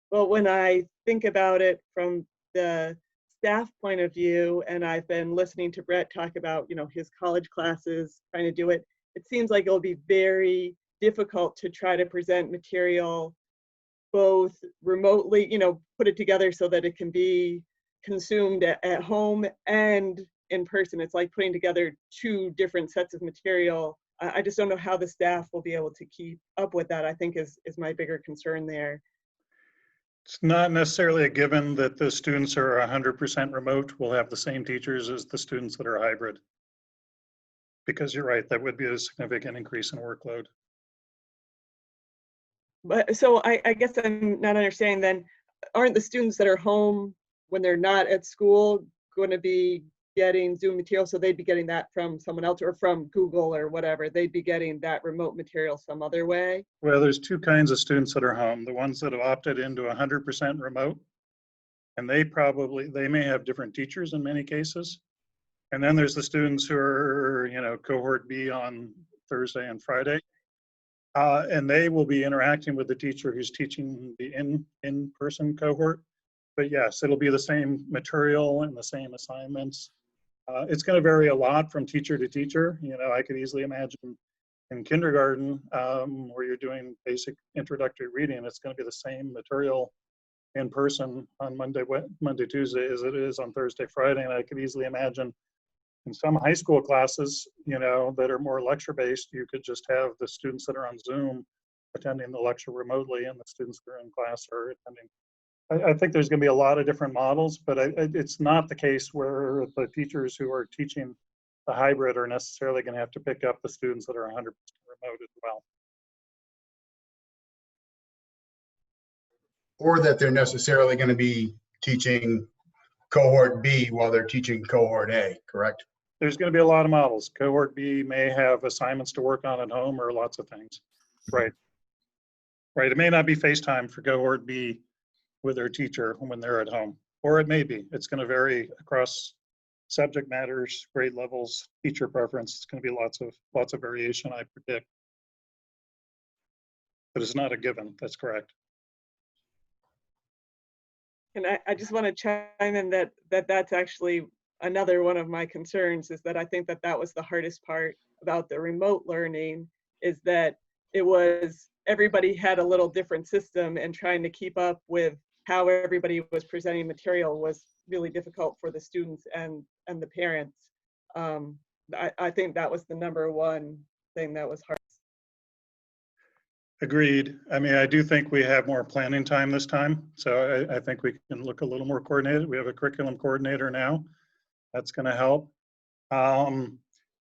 But when I think about it from the staff point of view, and I've been listening to Brett talk about, you know, his college classes, trying to do it, it seems like it'll be very difficult to try to present material both remotely, you know, put it together so that it can be consumed at home and in person. It's like putting together two different sets of material. I just don't know how the staff will be able to keep up with that, I think is my bigger concern there. It's not necessarily a given that the students are 100% remote will have the same teachers as the students that are hybrid. Because you're right, that would be a significant increase in workload. But so I guess I'm not understanding then, aren't the students that are home when they're not at school going to be getting Zoom material? So they'd be getting that from someone else or from Google or whatever. They'd be getting that remote material some other way. Well, there's two kinds of students that are home. The ones that have opted into 100% remote, and they may have different teachers in many cases. And then there's the students who are, you know, cohort B on Thursday and Friday. And they will be interacting with the teacher who's teaching the in-person cohort. But yes, it'll be the same material and the same assignments. It's going to vary a lot from teacher to teacher. You know, I could easily imagine in kindergarten where you're doing basic introductory reading, it's going to be the same material in person on Monday, Tuesday as it is on Thursday, Friday. And I could easily imagine in some high school classes, you know, that are more lecture based, you could just have the students that are on Zoom attending the lecture remotely and the students that are in class are attending. I think there's going to be a lot of different models, but it's not the case where the teachers who are teaching the hybrid are necessarily going to have to pick up the students that are 100% remote as well. Or that they're necessarily going to be teaching cohort B while they're teaching cohort A, correct? There's going to be a lot of models. Cohort B may have assignments to work on at home or lots of things. Right. Right. It may not be FaceTime for cohort B with their teacher when they're at home, or it may be. It's going to vary across subject matters, grade levels, teacher preference. It's going to be lots of variation, I predict. But it's not a given. That's correct. And I just want to chime in that's actually another one of my concerns, is that I think that was the hardest part about the remote learning, is that it was everybody had a little different system, and trying to keep up with how everybody was presenting material was really difficult for the students and the parents. I think that was the number one thing that was hard. Agreed. I mean, I do think we have more planning time this time. So I think we can look a little more coordinated. We have a curriculum coordinator now. That's going to help. I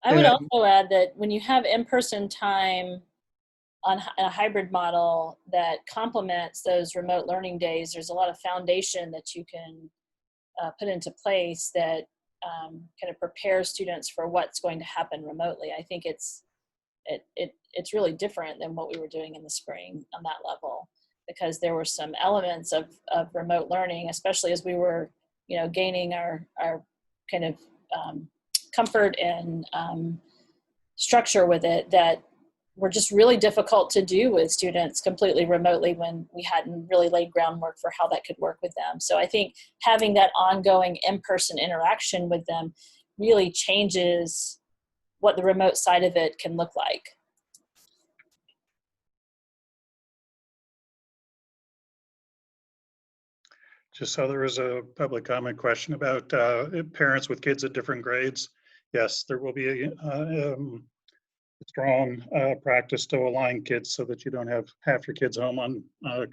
would also add that when you have in-person time on a hybrid model that complements those remote learning days, there's a lot of foundation that you can put into place that kind of prepare students for what's going to happen remotely. I think it's really different than what we were doing in the spring on that level, because there were some elements of remote learning, especially as we were, you know, gaining our kind of comfort and structure with it, that were just really difficult to do with students completely remotely when we hadn't really laid groundwork for how that could work with them. So I think having that ongoing in-person interaction with them really changes what the remote side of it can look like. Just so there was a public comment question about parents with kids at different grades. Yes, there will be a strong practice to align kids so that you don't have half your kids home on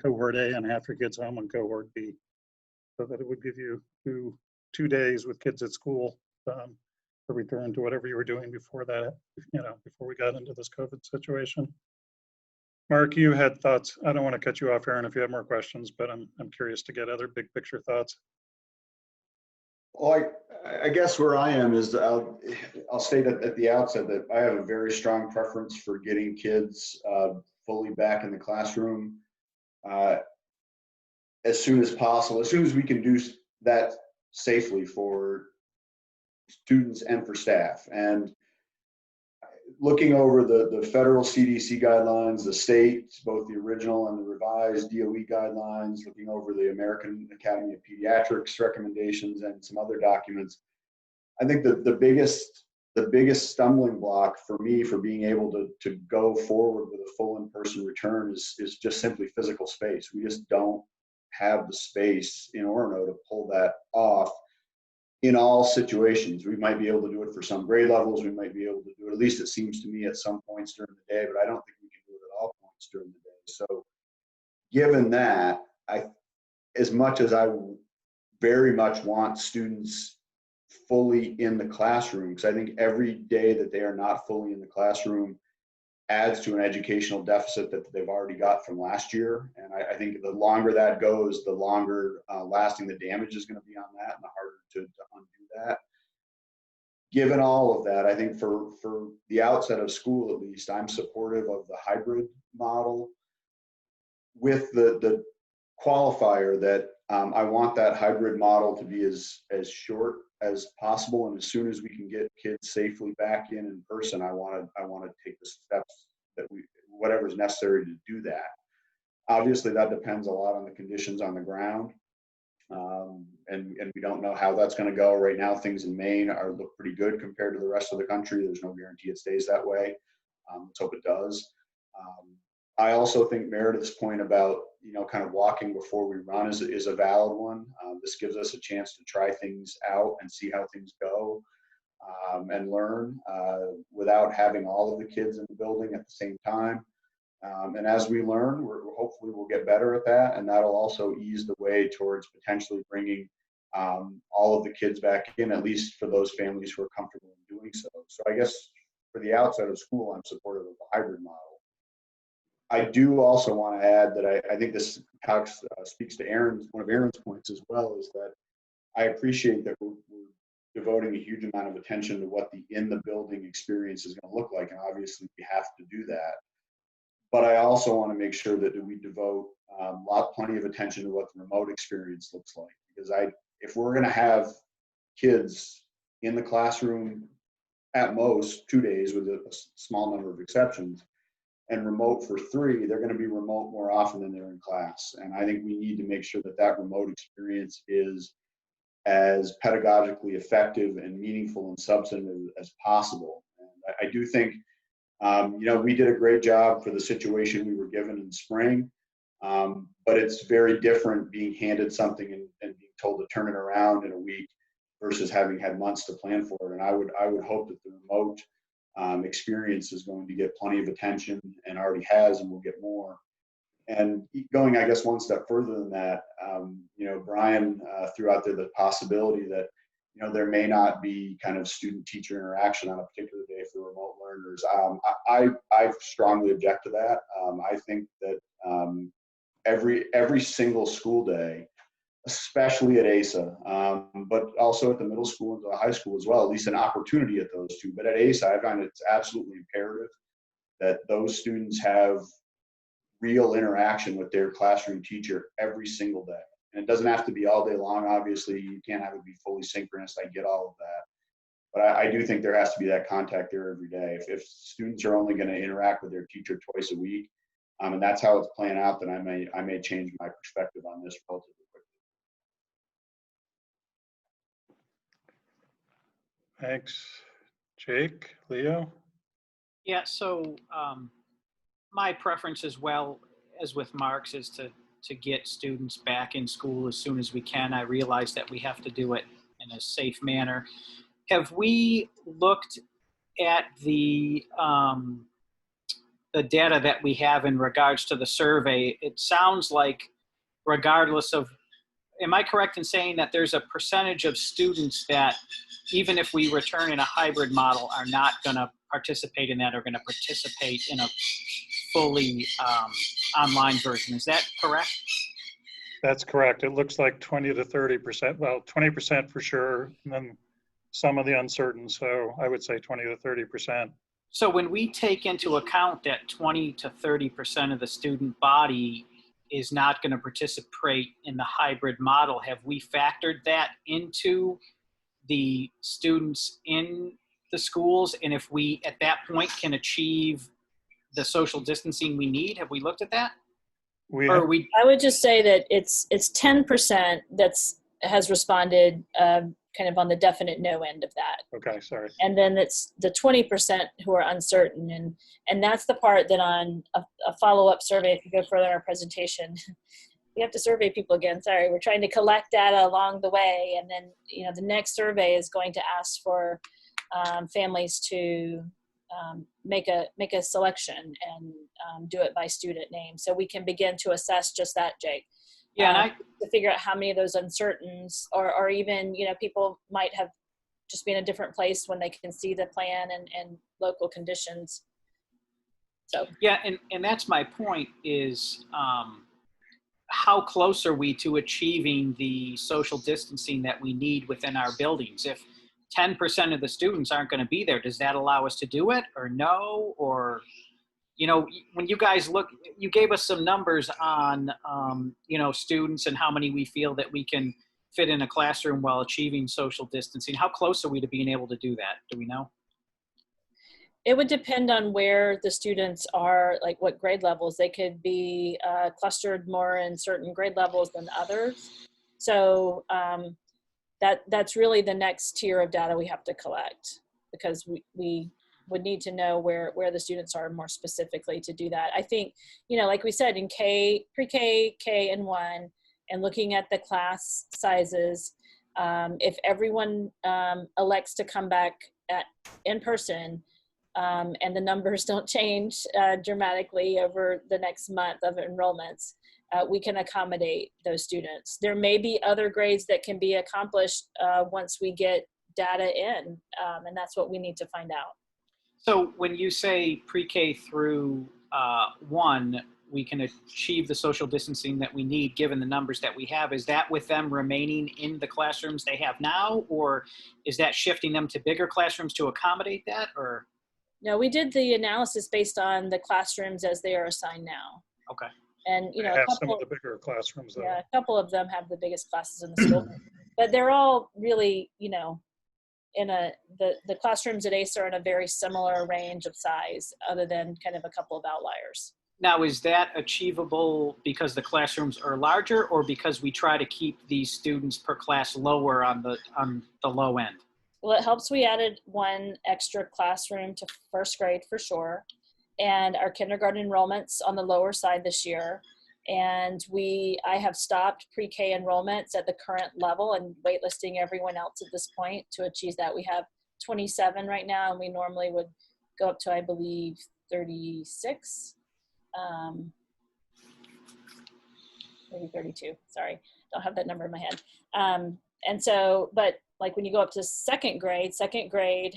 cohort A and half your kids home on cohort B. So that it would give you two days with kids at school to return to whatever you were doing before that, you know, before we got into this COVID situation. Mark, you had thoughts. I don't want to cut you off, Aaron, if you have more questions, but I'm curious to get other big picture thoughts. Well, I guess where I am is I'll state at the outset that I have a very strong preference for getting kids fully back in the classroom. as soon as possible, as soon as we can do that safely for students and for staff. And looking over the federal CDC guidelines, the state, both the original and the revised DOE guidelines, looking over the American Academy of Pediatrics recommendations and some other documents, I think that the biggest stumbling block for me for being able to go forward with a full in-person return is just simply physical space. We just don't have the space in Orono to pull that off in all situations. We might be able to do it for some grade levels. We might be able to do it, at least it seems to me, at some points during the day, but I don't think we can do it at all points during the day. So given that, as much as I very much want students fully in the classroom, because I think every day that they are not fully in the classroom adds to an educational deficit that they've already got from last year. And I think the longer that goes, the longer lasting the damage is going to be on that, and the harder to undo that. Given all of that, I think for the outset of school, at least, I'm supportive of the hybrid model, with the qualifier that I want that hybrid model to be as short as possible, and as soon as we can get kids safely back in person, I want to take the steps that whatever's necessary to do that. Obviously, that depends a lot on the conditions on the ground, and we don't know how that's going to go. Right now, things in Maine look pretty good compared to the rest of the country. There's no guarantee it stays that way. Let's hope it does. I also think Meredith's point about kind of walking before we run is a valid one. This gives us a chance to try things out and see how things go, and learn without having all of the kids in the building at the same time. And as we learn, hopefully we'll get better at that, and that'll also ease the way towards potentially bringing all of the kids back in, at least for those families who are comfortable in doing so. So I guess for the outset of school, I'm supportive of the hybrid model. I do also want to add that I think this speaks to one of Aaron's points as well, is that I appreciate that we're devoting a huge amount of attention to what the in the building experience is going to look like, and obviously we have to do that. But I also want to make sure that we devote plenty of attention to what the remote experience looks like, because if we're going to have kids in the classroom at most 2 days with a small number of exceptions, and remote for 3, they're going to be remote more often than they're in class. And I think we need to make sure that remote experience is as pedagogically effective and meaningful and substantive as possible. And I do think, we did a great job for the situation we were given in spring, but it's very different being handed something and being told to turn it around in a week versus having had months to plan for it. And I would hope that the remote experience is going to get plenty of attention, and already has, and will get more. And going, I guess, one step further than that, Brian threw out there the possibility that there may not be kind of student-teacher interaction on a particular day for remote learners. I strongly object to that. I think that every single school day, especially at ASA, but also at the middle school and the high school as well, at least an opportunity at those two. But at ASA, I find it's absolutely imperative that those students have real interaction with their classroom teacher every single day. And it doesn't have to be all day long. Obviously, you can't have it be fully synchronous. I get all of that. But I do think there has to be that contact there every day. If students are only going to interact with their teacher twice a week, and that's how it's playing out, then I may change my perspective on this relatively quickly. Thanks. Jake, Leo? Yeah, so my preference, as well as with Mark's, is to get students back in school as soon as we can. I realize that we have to do it in a safe manner. Have we looked at the data that we have in regards to the survey? It sounds like, regardless of, am I correct in saying that there's a percentage of students that, even if we return in a hybrid model, are not going to participate in that, or going to participate in a fully online version? Is that correct? That's correct. It looks like 20 to 30%. Well, 20% for sure, and then some of the uncertain. So I would say 20 to 30%. So when we take into account that 20 to 30% of the student body is not going to participate in the hybrid model. Have we factored that into the students in the schools? And if we, at that point, can achieve the social distancing we need, have we looked at that? We Or have, are we, I would just say that it's 10% has responded kind of on the definite no end of that. okay, sorry. And then it's the 20% who are uncertain. And that's the part that on a follow-up survey, if you go further in our presentation, we have to survey people again. Sorry, we're trying to collect data along the way. And then, you know, the next survey is going to ask for families to make a selection and do it by student name. So we can begin to assess just that, Jake. yeah, and To figure out how many of those uncertains or even, you know, people might have just be in a different place when they can see the plan and local conditions. So yeah, and that's my point is, how close are we to achieving the social distancing that we need within our buildings? If 10% of the students aren't going to be there, does that allow us to do it or no? Or, you know, when you guys look, you gave us some numbers on, you know, students and how many we feel that we can fit in a classroom while achieving social distancing. How close are we to being able to do that? Do we know? it would depend on where the students are, like what grade levels. They could be clustered more in certain grade levels than others. So that's really the next tier of data we have to collect, because we would need to know where the students are more specifically to do that. I think, you know, like we said, in pre-K, K, and 1, and looking at the class sizes, if everyone elects to come back in person, and the numbers don't change dramatically over the next month of enrollments, we can accommodate those students. There may be other grades that can be accomplished once we get data in, and that's what we need to find out. So when you say pre-K through 1, we can achieve the social distancing that we need given the numbers that we have, is that with them remaining in the classrooms they have now, or is that shifting them to bigger classrooms to accommodate that? Or no, we did the analysis based on the classrooms as they are assigned now. okay. And you know, Have some of the bigger classrooms though. yeah, a couple of them have the biggest classes in the school, but they're all really, you know, in the classrooms at ACE are in a very similar range of size, other than kind of a couple of outliers. Now, is that achievable because the classrooms are larger, or because we try to keep these students per class lower on the low end? Well, it helps we added 1 extra classroom to first grade for sure, and our kindergarten enrollments on the lower side this year. And I have stopped pre-K enrollments at the current level and waitlisting everyone else at this point to achieve that. We have 27 right now, and we normally would go up to, I believe, 36. Maybe 32, sorry. Don't have that number in my head. And so, but like when you go up to second grade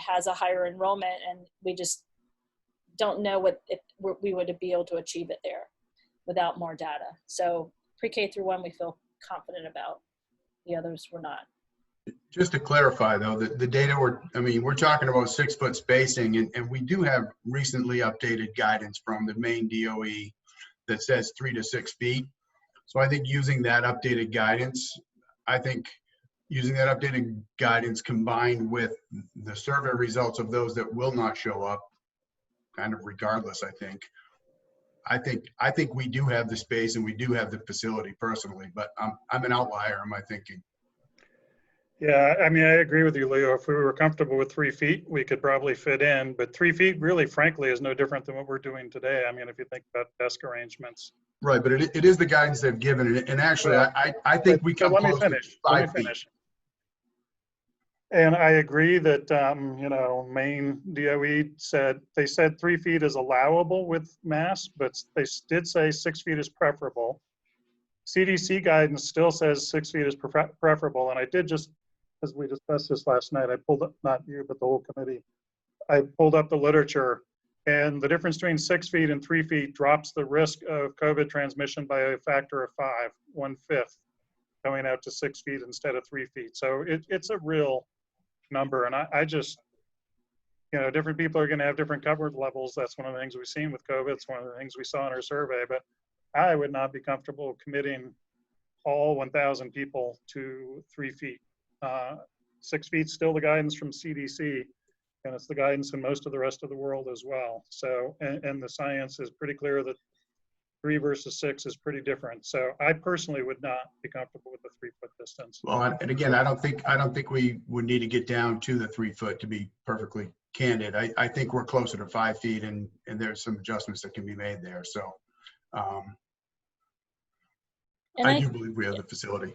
has a higher enrollment, and we just don't know if we would be able to achieve it there without more data. So pre-K through 1, we feel confident about. The others we're not. Just to clarify though, the data we're talking about 6-foot spacing, and we do have recently updated guidance from the main DOE that says 3 to 6 feet. So I think using that updated guidance, combined with the survey results of those that will not show up, kind of regardless, I think we do have the space and we do have the facility personally, but I'm an outlier in my thinking. Yeah, I mean, I agree with you, Leo. If we were comfortable with 3 feet, we could probably fit in, but 3 feet really, frankly, is no different than what we're doing today. I mean, if you think about desk arrangements. Right, but it is the guidance they've given, and actually, I think we come close to 5 feet. And I agree that, you know, Maine DOE said 3 feet is allowable with masks, but they did say 6 feet is preferable. CDC guidance still says 6 feet is preferable. And I did just, as we discussed this last night, I pulled up, not you, but the whole committee, I pulled up the literature, and the difference between 6 feet and 3 feet drops the risk of COVID transmission by a factor of 5, 1/5, going out to 6 feet instead of 3 feet. So it's a real number. And I just, you know, different people are going to have different comfort levels. That's one of the things we've seen with COVID. It's one of the things we saw in our survey. But I would not be comfortable committing all 1,000 people to 3 feet. 6 feet still the guidance from CDC, and it's the guidance in most of the rest of the world as well. So, and the science is pretty clear that 3 versus 6 is pretty different. So I personally would not be comfortable with the 3-foot distance. Well, and again, I don't think we would need to get down to the 3 foot, to be perfectly candid. I think we're closer to 5 feet, and there's some adjustments that can be made there. So And I do believe we have the facility.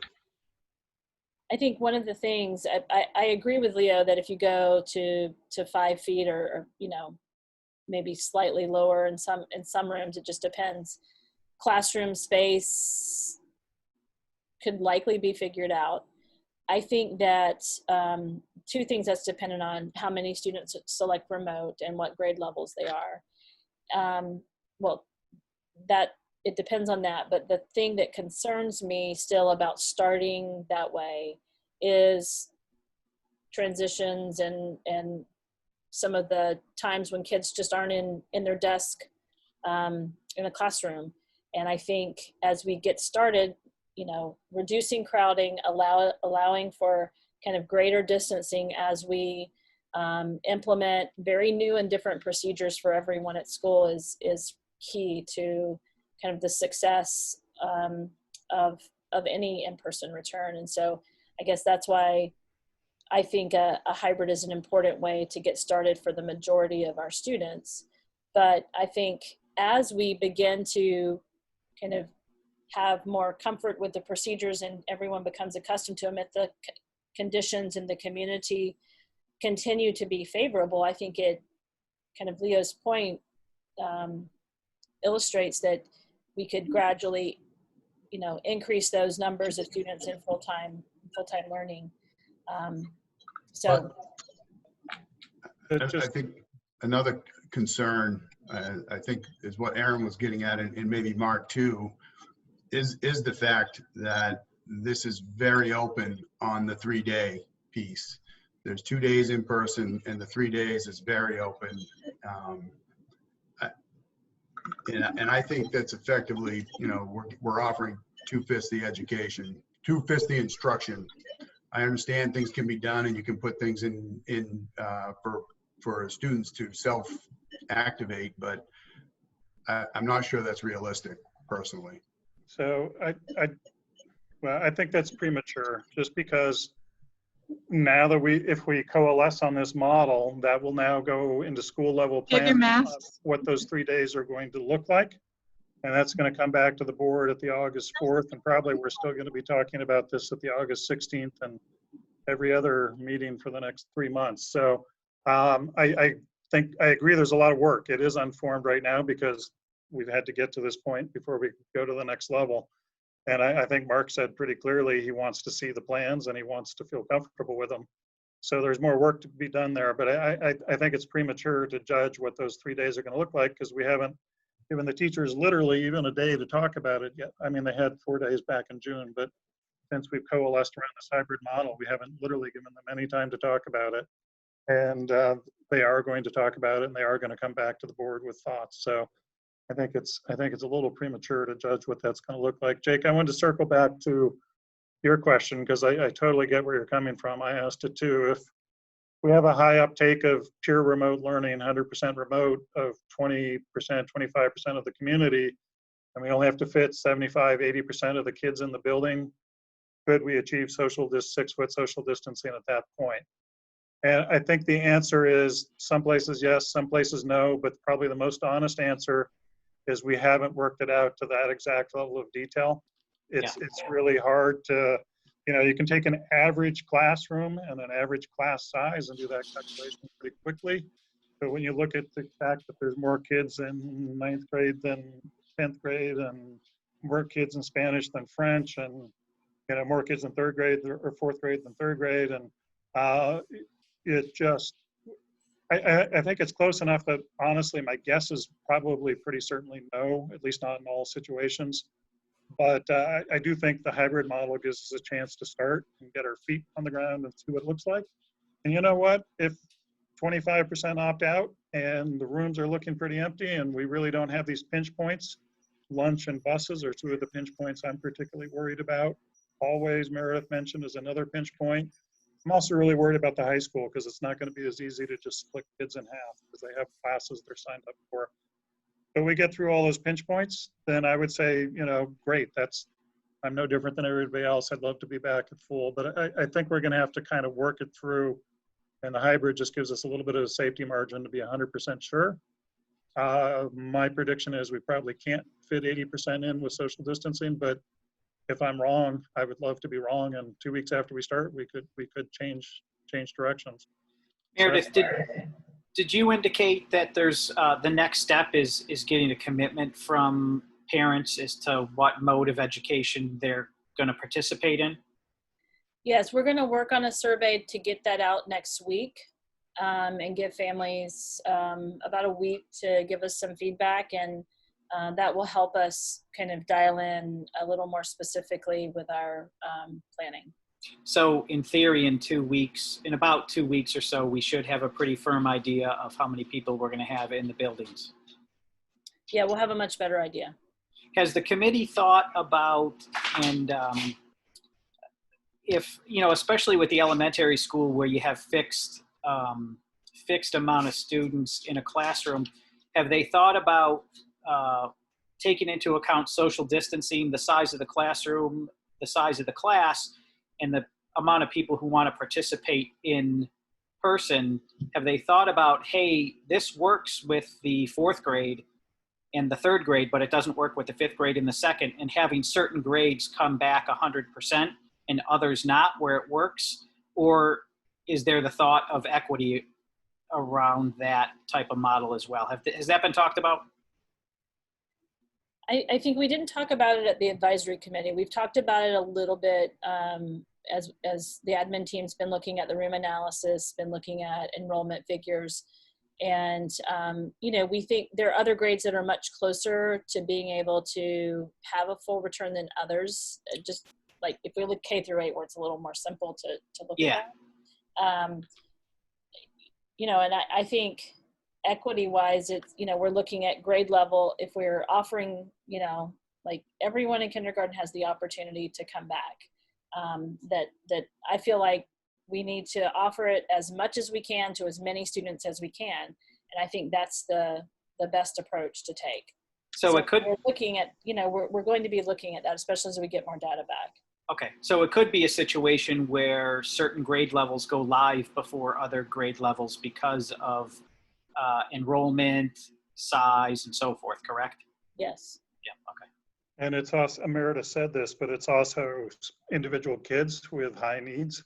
I think one of the things I agree with Leo that if you go to 5 feet or you know, maybe slightly lower in some rooms, it just depends. Classroom space could likely be figured out. I think that 2 things that's dependent on how many students select remote and what grade levels they are. Well, that it depends on that, but the thing that concerns me still about starting that way is transitions and some of the times when kids just aren't in their desk in a classroom. And I think as we get started, you know, reducing crowding, allowing for kind of greater distancing as we implement very new and different procedures for everyone at school is key to kind of the success of any in-person return. And so I guess that's why I think a hybrid is an important way to get started for the majority of our students. But I think as we begin to kind of have more comfort with the procedures and everyone becomes accustomed to them, if the conditions in the community continue to be favorable, I think it kind of Leo's point illustrates that we could gradually, you know, increase those numbers of students in full-time learning. So I think another concern, I think, is what Aaron was getting at, and maybe Mark too, is the fact that this is very open on the 3-day piece. There's 2 days in person, and the 3 days is very open. And I think that's effectively, you know, we're offering 2/5 the education, 2/5 the instruction. I understand things can be done, and you can put things in for students to self-activate, but I'm not sure that's realistic, personally. So I think that's premature, just because now that if we coalesce on this model, that will now go into school level planning what those 3 days are going to look like. And that's going to come back to the board at the August 4th. And probably we're still going to be talking about this at the August 16th and every other meeting for the next 3 months. So I think I agree there's a lot of work. It is unformed right now because we've had to get to this point before we go to the next level. And I think Mark said pretty clearly he wants to see the plans and he wants to feel comfortable with them. So there's more work to be done there. But I think it's premature to judge what those 3 days are going to look like because we haven't given the teachers literally even a day to talk about it yet. I mean, they had 4 days back in June, but since we've coalesced around this hybrid model, we haven't literally given them any time to talk about it. And they are going to talk about it, and they are going to come back to the board with thoughts. So I think it's a little premature to judge what that's going to look like. Jake, I wanted to circle back to your question because I totally get where you're coming from. I asked it too. If we have a high uptake of pure remote learning, 100% remote of 20%, 25% of the community, and we only have to fit 75, 80% of the kids in the building, could we achieve 6-foot social distancing at that point? And I think the answer is some places yes, some places no, but probably the most honest answer is we haven't worked it out to that exact level of detail. It's really hard to, you know, you can take an average classroom and an average class size and do that calculation pretty quickly. But when you look at the fact that there's more kids in 9th grade than 10th grade and more kids in Spanish than French and, you know, more kids in 3rd grade or 4th grade than 3rd grade. And it just, I think it's close enough that honestly, my guess is probably pretty certainly no, at least not in all situations. But I do think the hybrid model gives us a chance to start and get our feet on the ground and see what it looks like. And you know what? If 25% opt out and the rooms are looking pretty empty and we really don't have these pinch points, lunch and buses are two of the pinch points I'm particularly worried about. Hallways, Meredith mentioned, is another pinch point. I'm also really worried about the high school because it's not going to be as easy to just split kids in half because they have classes they're signed up for. But we get through all those pinch points, then I would say, great, I'm no different than everybody else. I'd love to be back at full, but I think we're going to have to kind of work it through, and the hybrid just gives us a little bit of a safety margin to be 100% sure. My prediction is we probably can't fit 80% in with social distancing, but if I'm wrong, I would love to be wrong. And 2 weeks after we start, we could change directions. Meredith, did you indicate that there's the next step is getting a commitment from parents as to what mode of education they're going to participate in? Yes, we're going to work on a survey to get that out next week, and give families about a week to give us some feedback, and that will help us kind of dial in a little more specifically with our planning. So in theory, in about 2 weeks or so, we should have a pretty firm idea of how many people we're going to have in the buildings. Yeah, we'll have a much better idea. Has the committee thought about, and if, especially with the elementary school where you have fixed amount of students in a classroom, have they thought about taking into account social distancing, the size of the classroom, the size of the class, and the amount of people who want to participate in person? Have they thought about, hey, this works with the 4th grade and the 3rd grade, but it doesn't work with the 5th grade and the 2nd, and having certain grades come back 100% and others not, where it works? Or is there the thought of equity around that type of model as well? Has that been talked about? I think we didn't talk about it at the advisory committee. We've talked about it a little bit as the admin team's been looking at the room analysis, been looking at enrollment figures. And, we think there are other grades that are much closer to being able to have a full return than others. Just like if we look K through 8, where it's a little more simple to look at. And I think equity-wise, it's, we're looking at grade level. If we're offering, like everyone in kindergarten has the opportunity to come back, that I feel like we need to offer it as much as we can to as many students as we can. And I think that's the best approach to take. So it could, we're looking at, we're going to be looking at that, especially as we get more data back. Okay, so it could be a situation where certain grade levels go live before other grade levels because of enrollment, size, and so forth, correct? Yes. Yeah, okay. And it's also, Meredith said this, but it's also individual kids with high needs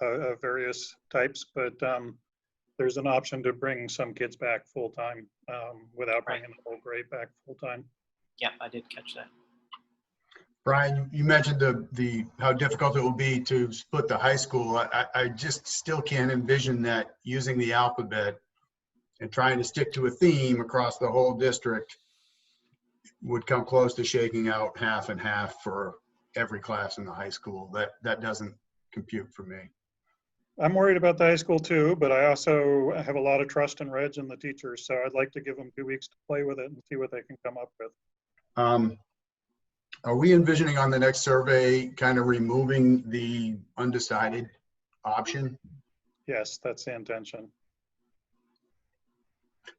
of various types, but there's an option to bring some kids back full-time without bringing the whole grade back full-time. Yeah, I did catch that. Brian, you mentioned the how difficult it will be to split the high school. I just still can't envision that using the alphabet and trying to stick to a theme across the whole district would come close to shaking out half and half for every class in the high school. That doesn't compute for me. I'm worried about the high school too, but I also have a lot of trust in Reg and the teachers, so I'd like to give them 2 weeks to play with it and see what they can come up with. Are we envisioning on the next survey kind of removing the undecided option? Yes, that's the intention.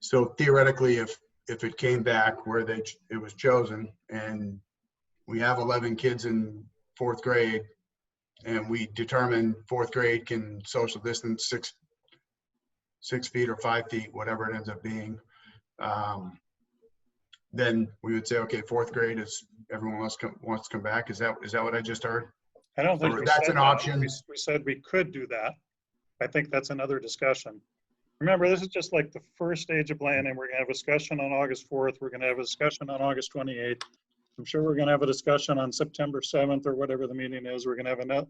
So theoretically, if it came back where it was chosen and we have 11 kids in 4th grade and we determine 4th grade can social distance 6 feet or 5 feet, whatever it ends up being, then we would say, okay, 4th grade is everyone wants to come back. Is that what I just heard? I don't think that's an option. We said we could do that. I think that's another discussion. Remember, this is just like the first stage of planning. We're gonna have a discussion on August 4th. We're gonna have a discussion on August 28th. I'm sure we're gonna have a discussion on September 7th or whatever the meeting is. We're gonna have another,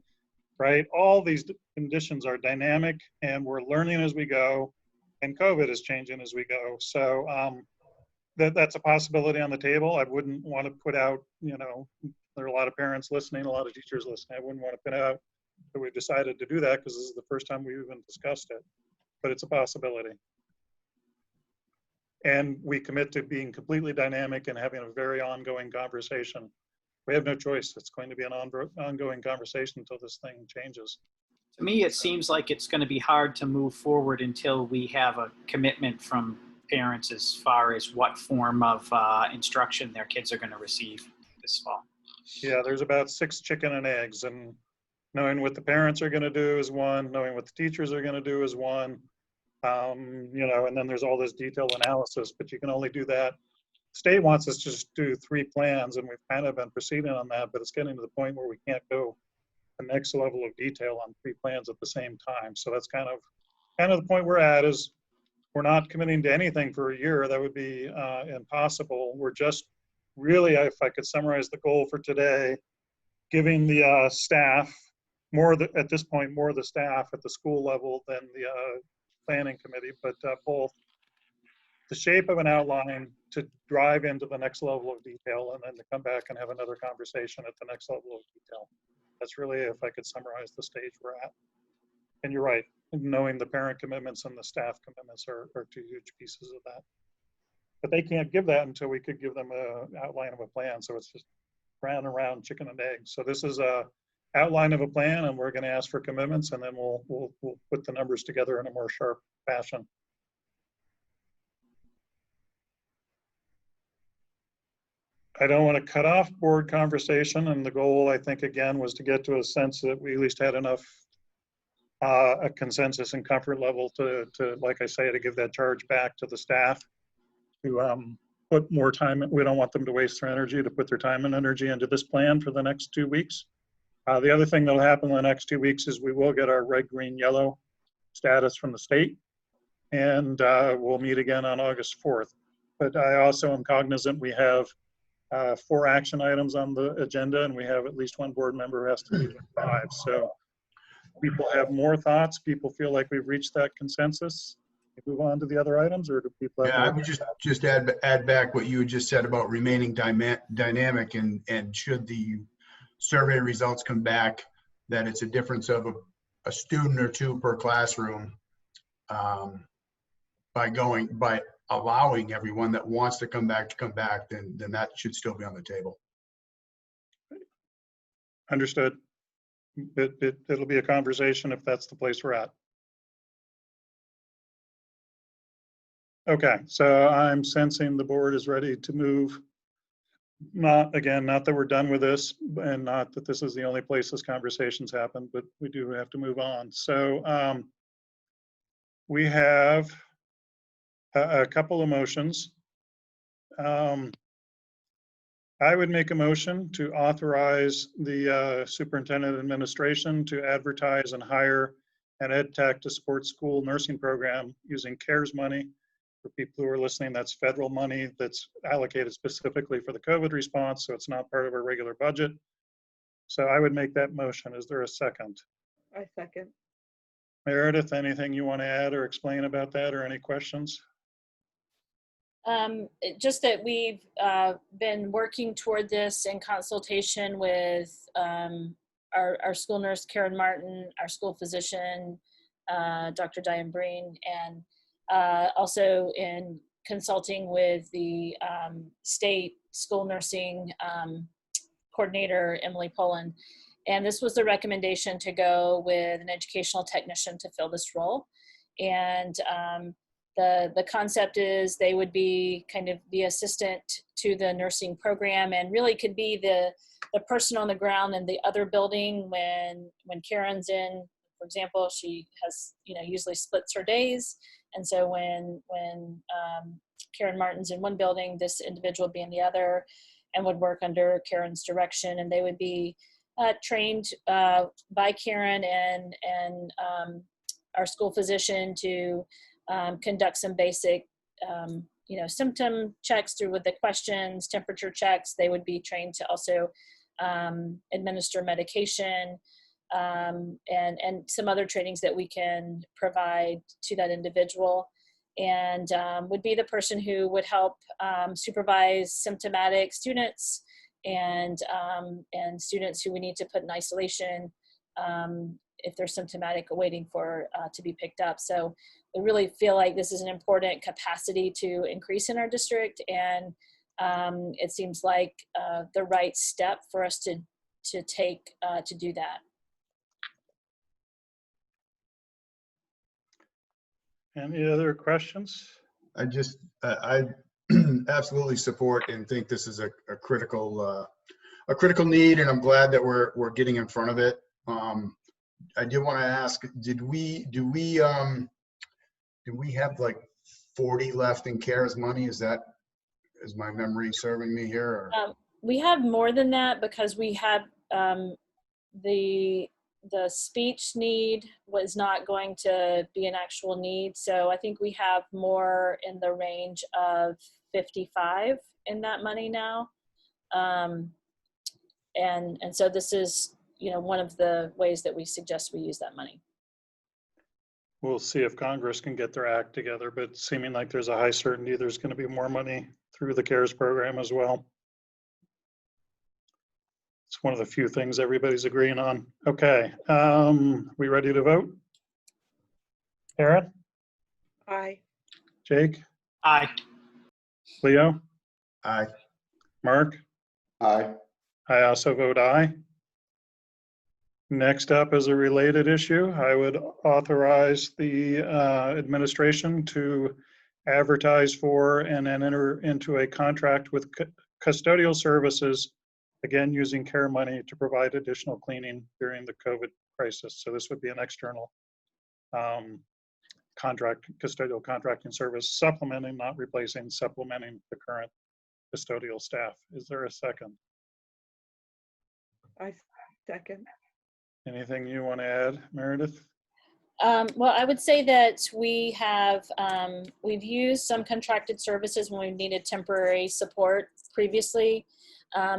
right? All these conditions are dynamic and we're learning as we go, and COVID is changing as we go. So that's a possibility on the table. I wouldn't want to put out, there are a lot of parents listening, a lot of teachers listening. I wouldn't want to put out that we've decided to do that because this is the first time we've even discussed it, but it's a possibility. and we commit to being completely dynamic and having a very ongoing conversation. We have no choice. It's going to be an ongoing conversation until this thing changes. To me, it seems like it's going to be hard to move forward until we have a commitment from parents as far as what form of instruction their kids are going to receive this fall. Yeah, there's about 6 chicken and eggs, and knowing what the parents are going to do is one, knowing what the teachers are going to do is one, you know, and then there's all this detailed analysis, but you can only do that. State wants us to just do 3 plans, and we've kind of been proceeding on that, but it's getting to the point where we can't go the next level of detail on 3 plans at the same time. So that's kind of the point we're at, is we're not committing to anything for a year. That would be impossible. We're just really, if I could summarize the goal for today, giving the staff at this point, more of the staff at the school level than the planning committee, but both the shape of an outline to drive into the next level of detail, and then to come back and have another conversation at the next level of detail. That's really, if I could summarize the stage we're at. And you're right, knowing the parent commitments and the staff commitments are 2 huge pieces of that. But they can't give that until we could give them an outline of a plan. So it's just round and round, chicken and egg. So this is a outline of a plan, and we're going to ask for commitments, and then we'll put the numbers together in a more sharp fashion. I don't want to cut off board conversation, and the goal, I think, again, was to get to a sense that we at least had enough a consensus and comfort level to, like I say, to give that charge back to the staff to put more time. We don't want them to waste their energy, to put their time and energy into this plan for the next 2 weeks. The other thing that'll happen in the next 2 weeks is we will get our red, green, yellow status from the state, and we'll meet again on August 4th. But I also am cognizant we have 4 action items on the agenda, and we have at least 1 board member who has to leave at 5. So people have more thoughts. People feel like we've reached that consensus. Move on to the other items, or do people have? Yeah, I would just add back what you just said about remaining dynamic, and should the survey results come back that it's a difference of a student or 2 per classroom, by allowing everyone that wants to come back, then that should still be on the table. Understood. It'll be a conversation if that's the place we're at. Okay, so I'm sensing the board is ready to move. Not that we're done with this, and not that this is the only place this conversations happen, but we do have to move on. So we have a couple of motions. I would make a motion to authorize the superintendent administration to advertise and hire an ed tech to support school nursing program using CARES money. For people who are listening, that's federal money that's allocated specifically for the COVID response, so it's not part of our regular budget. So I would make that motion. Is there a second? I second. Meredith, anything you want to add or explain about that, or any questions? Just that we've been working toward this in consultation with our school nurse, Karen Martin, our school physician, Dr. Diane Breen, and also in consulting with the state school nursing coordinator, Emily Poland. And this was the recommendation to go with an educational technician to fill this role. And the concept is they would be kind of the assistant to the nursing program, and really could be the person on the ground in the other building when Karen's in. For example, she has, usually splits her days. And so when Karen Martin's in one building, this individual would be in the other, and would work under Karen's direction. And they would be trained by Karen and our school physician to conduct some basic, symptom checks through with the questions, temperature checks. They would be trained to also administer medication, and some other trainings that we can provide to that individual, and would be the person who would help supervise symptomatic students and students who we need to put in isolation, if they're symptomatic, waiting for to be picked up. So we really feel like this is an important capacity to increase in our district, and it seems like the right step for us to take to do that. Any other questions? I absolutely support and think this is a critical need, and I'm glad that we're getting in front of it. I do want to ask, do we have like 40 left in CARES money? Is my memory serving me here? Or? We have more than that because we have the speech need was not going to be an actual need. So I think we have more in the range of 55 in that money now. And so this is, one of the ways that we suggest we use that money. We'll see if Congress can get their act together, but seeming like there's a high certainty there's going to be more money through the CARES program as well. It's one of the few things everybody's agreeing on. Okay, we ready to vote? Aaron? Aye. Jake? Aye. Leo? Aye. Mark? Aye. I also vote aye. Next up is a related issue. I would authorize the administration to advertise for and then enter into a contract with custodial services, again, using CARE money to provide additional cleaning during the COVID crisis. So this would be an external custodial contracting service, supplementing, not replacing, supplementing the current custodial staff. Is there a second? I second. Anything you want to add, Meredith? Well, I would say that we have, we've used some contracted services when we needed temporary support previously.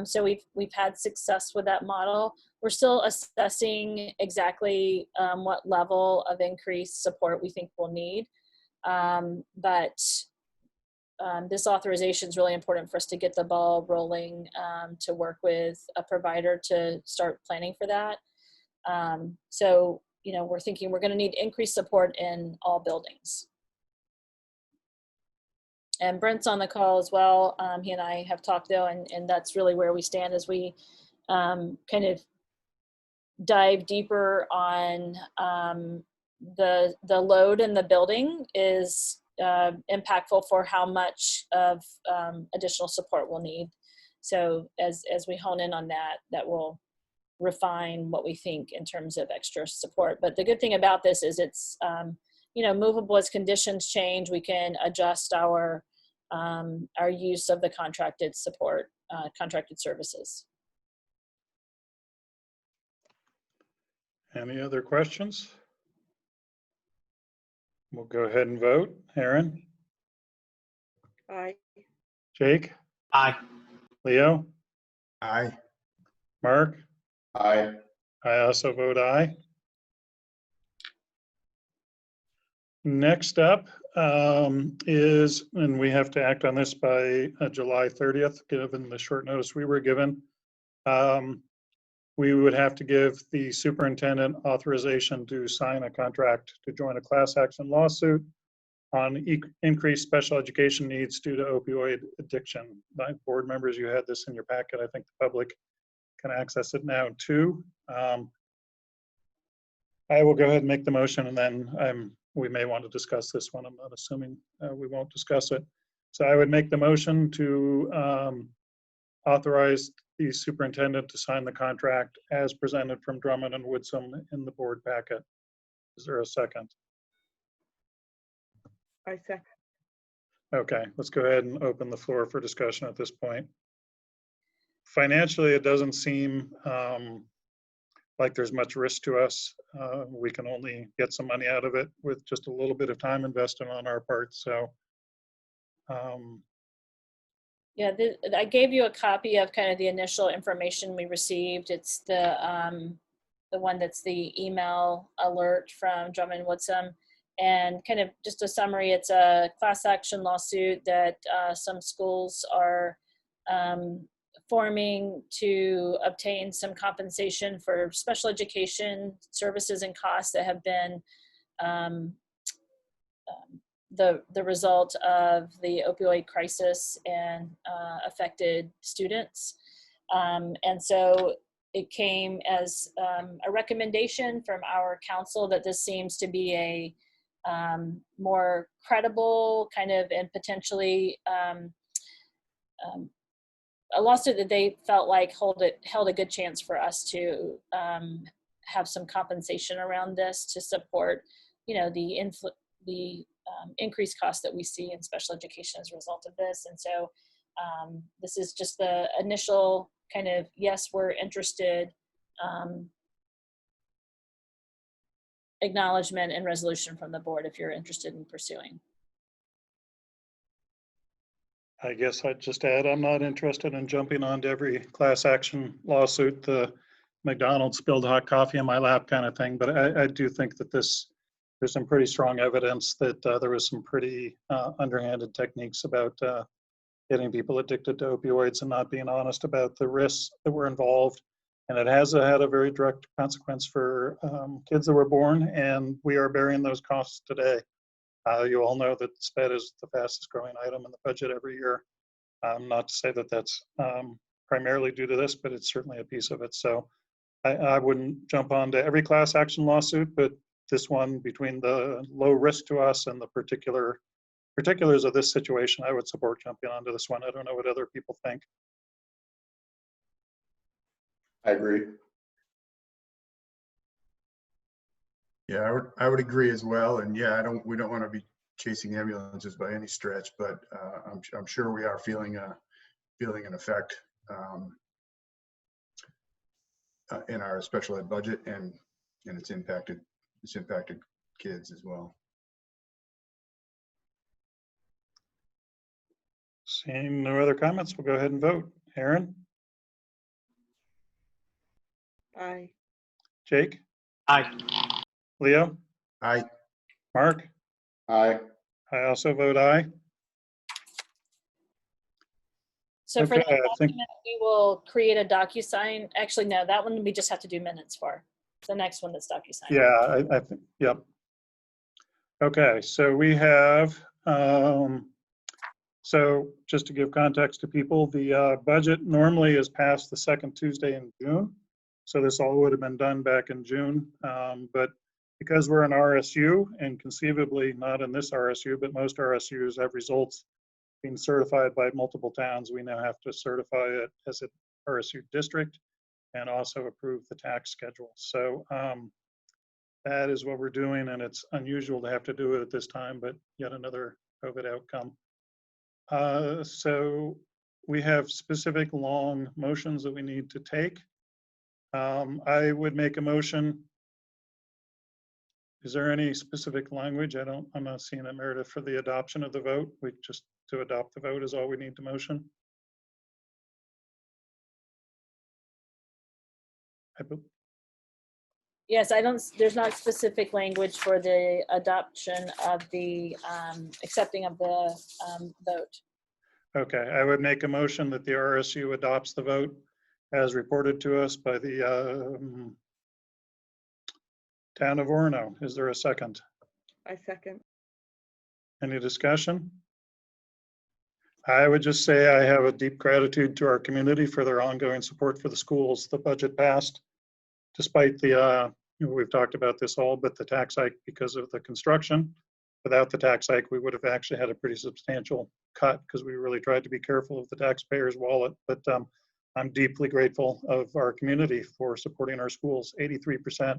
So we've had success with that model. We're still assessing exactly what level of increased support we think we'll need. But this authorization is really important for us to get the ball rolling, to work with a provider to start planning for that. So, we're thinking we're going to need increased support in all buildings. And Brent's on the call as well. He and I have talked though, and that's really where we stand as we kind of dive deeper on the load in the building is impactful for how much of additional support we'll need. So as we hone in on that, that will refine what we think in terms of extra support. But the good thing about this is it's, movable as conditions change. We can adjust our use of the contracted support, contracted services. Any other questions? We'll go ahead and vote. Aaron? Aye. Jake? Aye. Leo? Aye. Mark? Aye. I also vote aye. Next up is, and we have to act on this by July 30th, given the short notice we were given. We would have to give the superintendent authorization to sign a contract to join a class action lawsuit on increased special education needs due to opioid addiction. My board members, you had this in your packet. I think the public can access it now too. I will go ahead and make the motion, and then we may want to discuss this one. I'm not assuming we won't discuss it. So I would make the motion to authorize the superintendent to sign the contract as presented from Drummond and Woodsum in the board packet. Is there a second? I second. Okay, let's go ahead and open the floor for discussion at this point. Financially, it doesn't seem like there's much risk to us. We can only get some money out of it with just a little bit of time invested on our part. So, Yeah, I gave you a copy of kind of the initial information we received. It's the one that's the email alert from Drummond Woodsum. And kind of just a summary, it's a class action lawsuit that some schools are forming to obtain some compensation for special education services and costs that have been the result of the opioid crisis and affected students. And so it came as a recommendation from our council that this seems to be a more credible kind of and potentially a lawsuit that they felt like held a good chance for us to have some compensation around this to support, you know, the increased costs that we see in special education as a result of this. And so this is just the initial kind of, yes, we're interested, acknowledgement and resolution from the board if you're interested in pursuing. I guess I'd just add, I'm not interested in jumping onto every class action lawsuit, the McDonald's spilled hot coffee in my lap kind of thing. But I do think that there's some pretty strong evidence that there was some pretty underhanded techniques about getting people addicted to opioids and not being honest about the risks that were involved. And it has had a very direct consequence for kids that were born, and we are bearing those costs today. You all know that SPED is the fastest growing item in the budget every year. Not to say that that's primarily due to this, but it's certainly a piece of it. So I wouldn't jump onto every class action lawsuit, but this one, between the low risk to us and the particulars of this situation, I would support jumping onto this one. I don't know what other people think. I agree. Yeah, I would agree as well. And yeah, we don't want to be chasing ambulances by any stretch, but I'm sure we are feeling an effect in our special ed budget, and it's impacted kids as well. Seeing no other comments, we'll go ahead and vote. Aaron? Aye. Jake? Aye. Leo? Aye. Mark? Aye. I also vote aye. So for Okay, that I think- document, we will create a DocuSign. Actually, no, that one we just have to do minutes for. It's the next one that's DocuSign. Yeah, I think, yep. Okay, so we have, so just to give context to people, the budget normally is passed the second Tuesday in June. So this all would have been done back in June. But because we're an RSU, and conceivably not in this RSU, but most RSUs have results being certified by multiple towns, we now have to certify it as an RSU district and also approve the tax schedule. So that is what we're doing, and it's unusual to have to do it at this time, but yet another COVID outcome. So we have specific long motions that we need to take. I would make a motion. Is there any specific language? I'm not seeing it, Meredith, for the adoption of the vote. We just, to adopt the vote is all we need to motion. Yes, there's not specific language for the adoption of the accepting of the vote. Okay, I would make a motion that the RSU adopts the vote as reported to us by the town of Orono. Is there a second? I second. Any discussion? I would just say I have a deep gratitude to our community for their ongoing support for the schools. The budget passed despite the, we've talked about this all, but the tax hike because of the construction. Without the tax hike, we would have actually had a pretty substantial cut because we really tried to be careful of the taxpayer's wallet. But I'm deeply grateful of our community for supporting our schools. 83%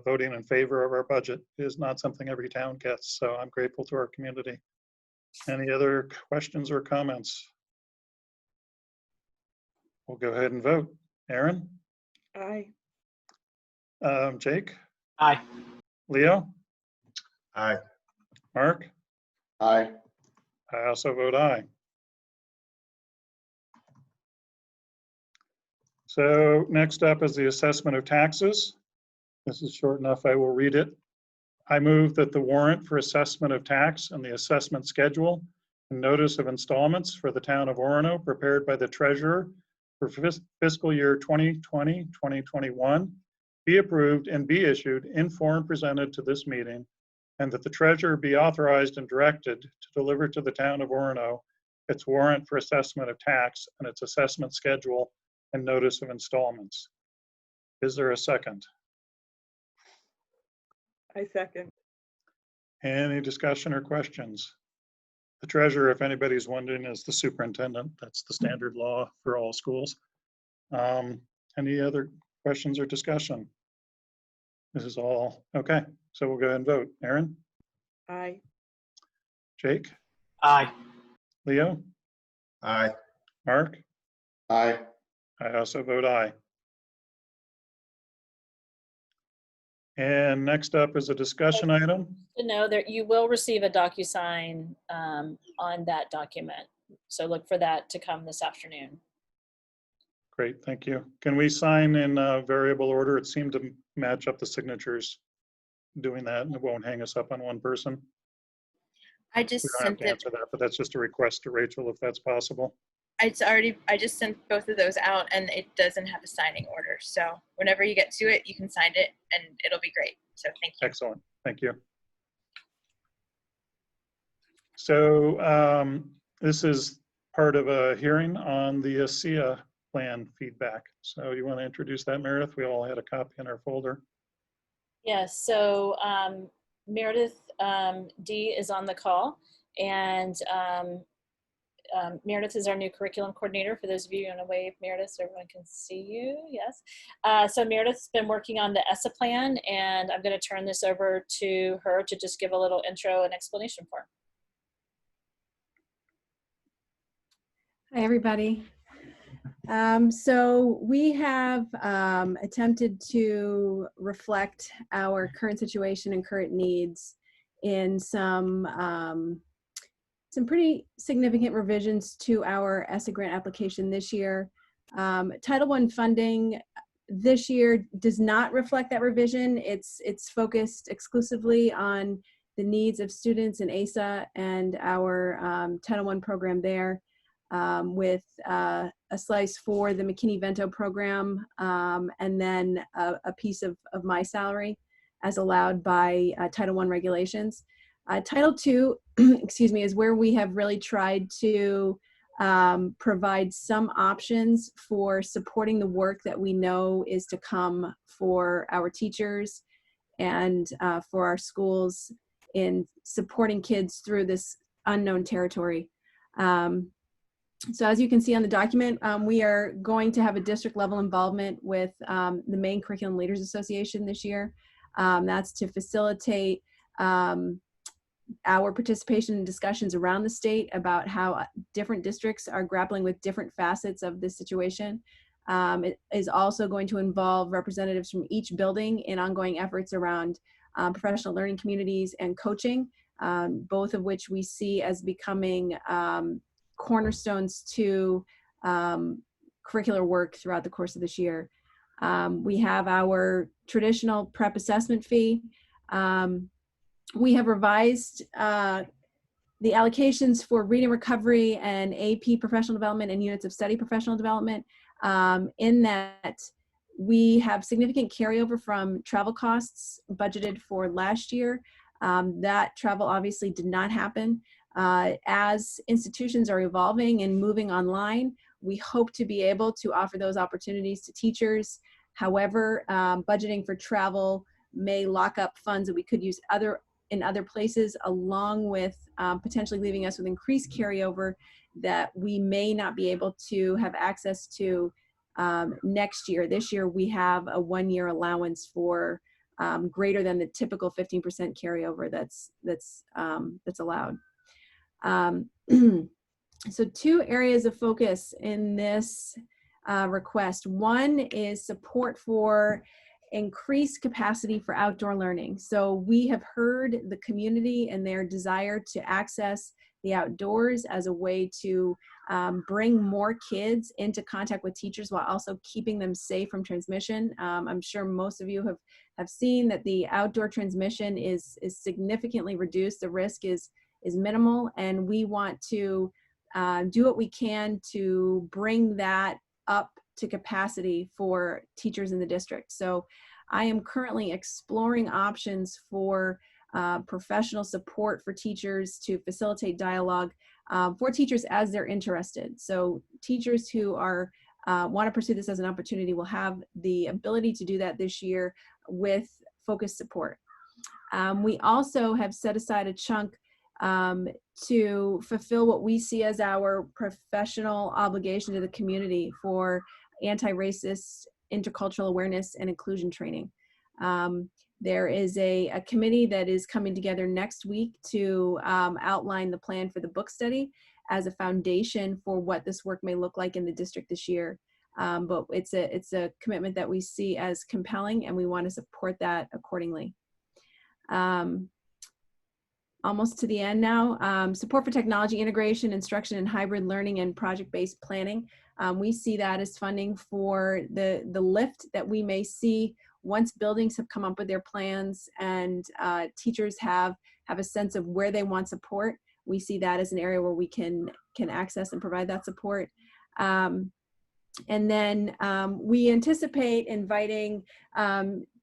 voting in favor of our budget is not something every town gets. So I'm grateful to our community. Any other questions or comments? We'll go ahead and vote. Aaron? Aye. Jake? Aye. Leo? Aye. Mark? Aye. I also vote aye. So next up is the assessment of taxes. This is short enough, I will read it. I move that the warrant for assessment of tax and the assessment schedule and notice of installments for the town of Orono prepared by the treasurer for fiscal year 2020, 2021 be approved and be issued in form presented to this meeting, and that the treasurer be authorized and directed to deliver to the town of Orono its warrant for assessment of tax and its assessment schedule and notice of installments. Is there a second? I second. Any discussion or questions? The treasurer, if anybody's wondering, is the superintendent. That's the standard law for all schools. Any other questions or discussion? This is all, okay, so we'll go ahead and vote. Aaron? Aye. Jake? Aye. Leo? Aye. Mark? Aye. I also vote aye. And next up is a discussion item. To know that you will receive a DocuSign on that document. So look for that to come this afternoon. Great, thank you. Can we sign in variable order? It seemed to match up the signatures doing that, and it won't hang us up on one person. I just We don't have sent to it. answer that, but that's just a request to Rachel if that's possible. I just sent both of those out, and it doesn't have a signing order. So whenever you get to it, you can sign it, and it'll be great. So thank you. Excellent, thank you. So this is part of a hearing on the ASEA plan feedback. So you want to introduce that, Meredith? We all had a copy in our folder. Yes, so Meredith D is on the call, and Meredith is our new curriculum coordinator. For those of you who want to wave, Meredith, so everyone can see you. Yes. So Meredith's been working on the ESSA plan, and I'm going to turn this over to her to just give a little intro and explanation for her. Hi, everybody. So we have attempted to reflect our current situation and current needs in some pretty significant revisions to our ESSA grant application this year. Title I funding this year does not reflect that revision. It's focused exclusively on the needs of students in ASA and our Title I program there. With a slice for the McKinney-Vento program, and then a piece of my salary as allowed by Title I regulations. Title II, excuse me, is where we have really tried to provide some options for supporting the work that we know is to come for our teachers and for our schools in supporting kids through this unknown territory. So as you can see on the document, we are going to have a district level involvement with the Maine Curriculum Leaders Association this year. That's to facilitate our participation in discussions around the state about how different districts are grappling with different facets of this situation. It is also going to involve representatives from each building in ongoing efforts around professional learning communities and coaching, both of which we see as becoming cornerstones to curricular work throughout the course of this year. We have our traditional prep assessment fee. We have revised the allocations for reading recovery and AP professional development and units of study professional development, in that we have significant carryover from travel costs budgeted for last year. That travel obviously did not happen. As institutions are evolving and moving online, we hope to be able to offer those opportunities to teachers. However, budgeting for travel may lock up funds that we could use in other places, along with potentially leaving us with increased carryover that we may not be able to have access to next year. This year, we have a one-year allowance for greater than the typical 15% carryover that's allowed. So two areas of focus in this request. One is support for increased capacity for outdoor learning. So we have heard the community and their desire to access the outdoors as a way to bring more kids into contact with teachers while also keeping them safe from transmission. I'm sure most of you have seen that the outdoor transmission is significantly reduced. The risk is minimal, and we want to do what we can to bring that up to capacity for teachers in the district. So I am currently exploring options for professional support for teachers to facilitate dialogue for teachers as they're interested. So teachers who are want to pursue this as an opportunity will have the ability to do that this year with focused support. We also have set aside a chunk to fulfill what we see as our professional obligation to the community for anti-racist, intercultural awareness, and inclusion training. There is a committee that is coming together next week to outline the plan for the book study as a foundation for what this work may look like in the district this year. But it's a commitment that we see as compelling, and we want to support that accordingly. Almost to the end now. Support for technology integration, instruction in hybrid learning, and project-based planning. We see that as funding for the lift that we may see once buildings have come up with their plans and teachers have a sense of where they want support. We see that as an area where we can access and provide that support. And then we anticipate inviting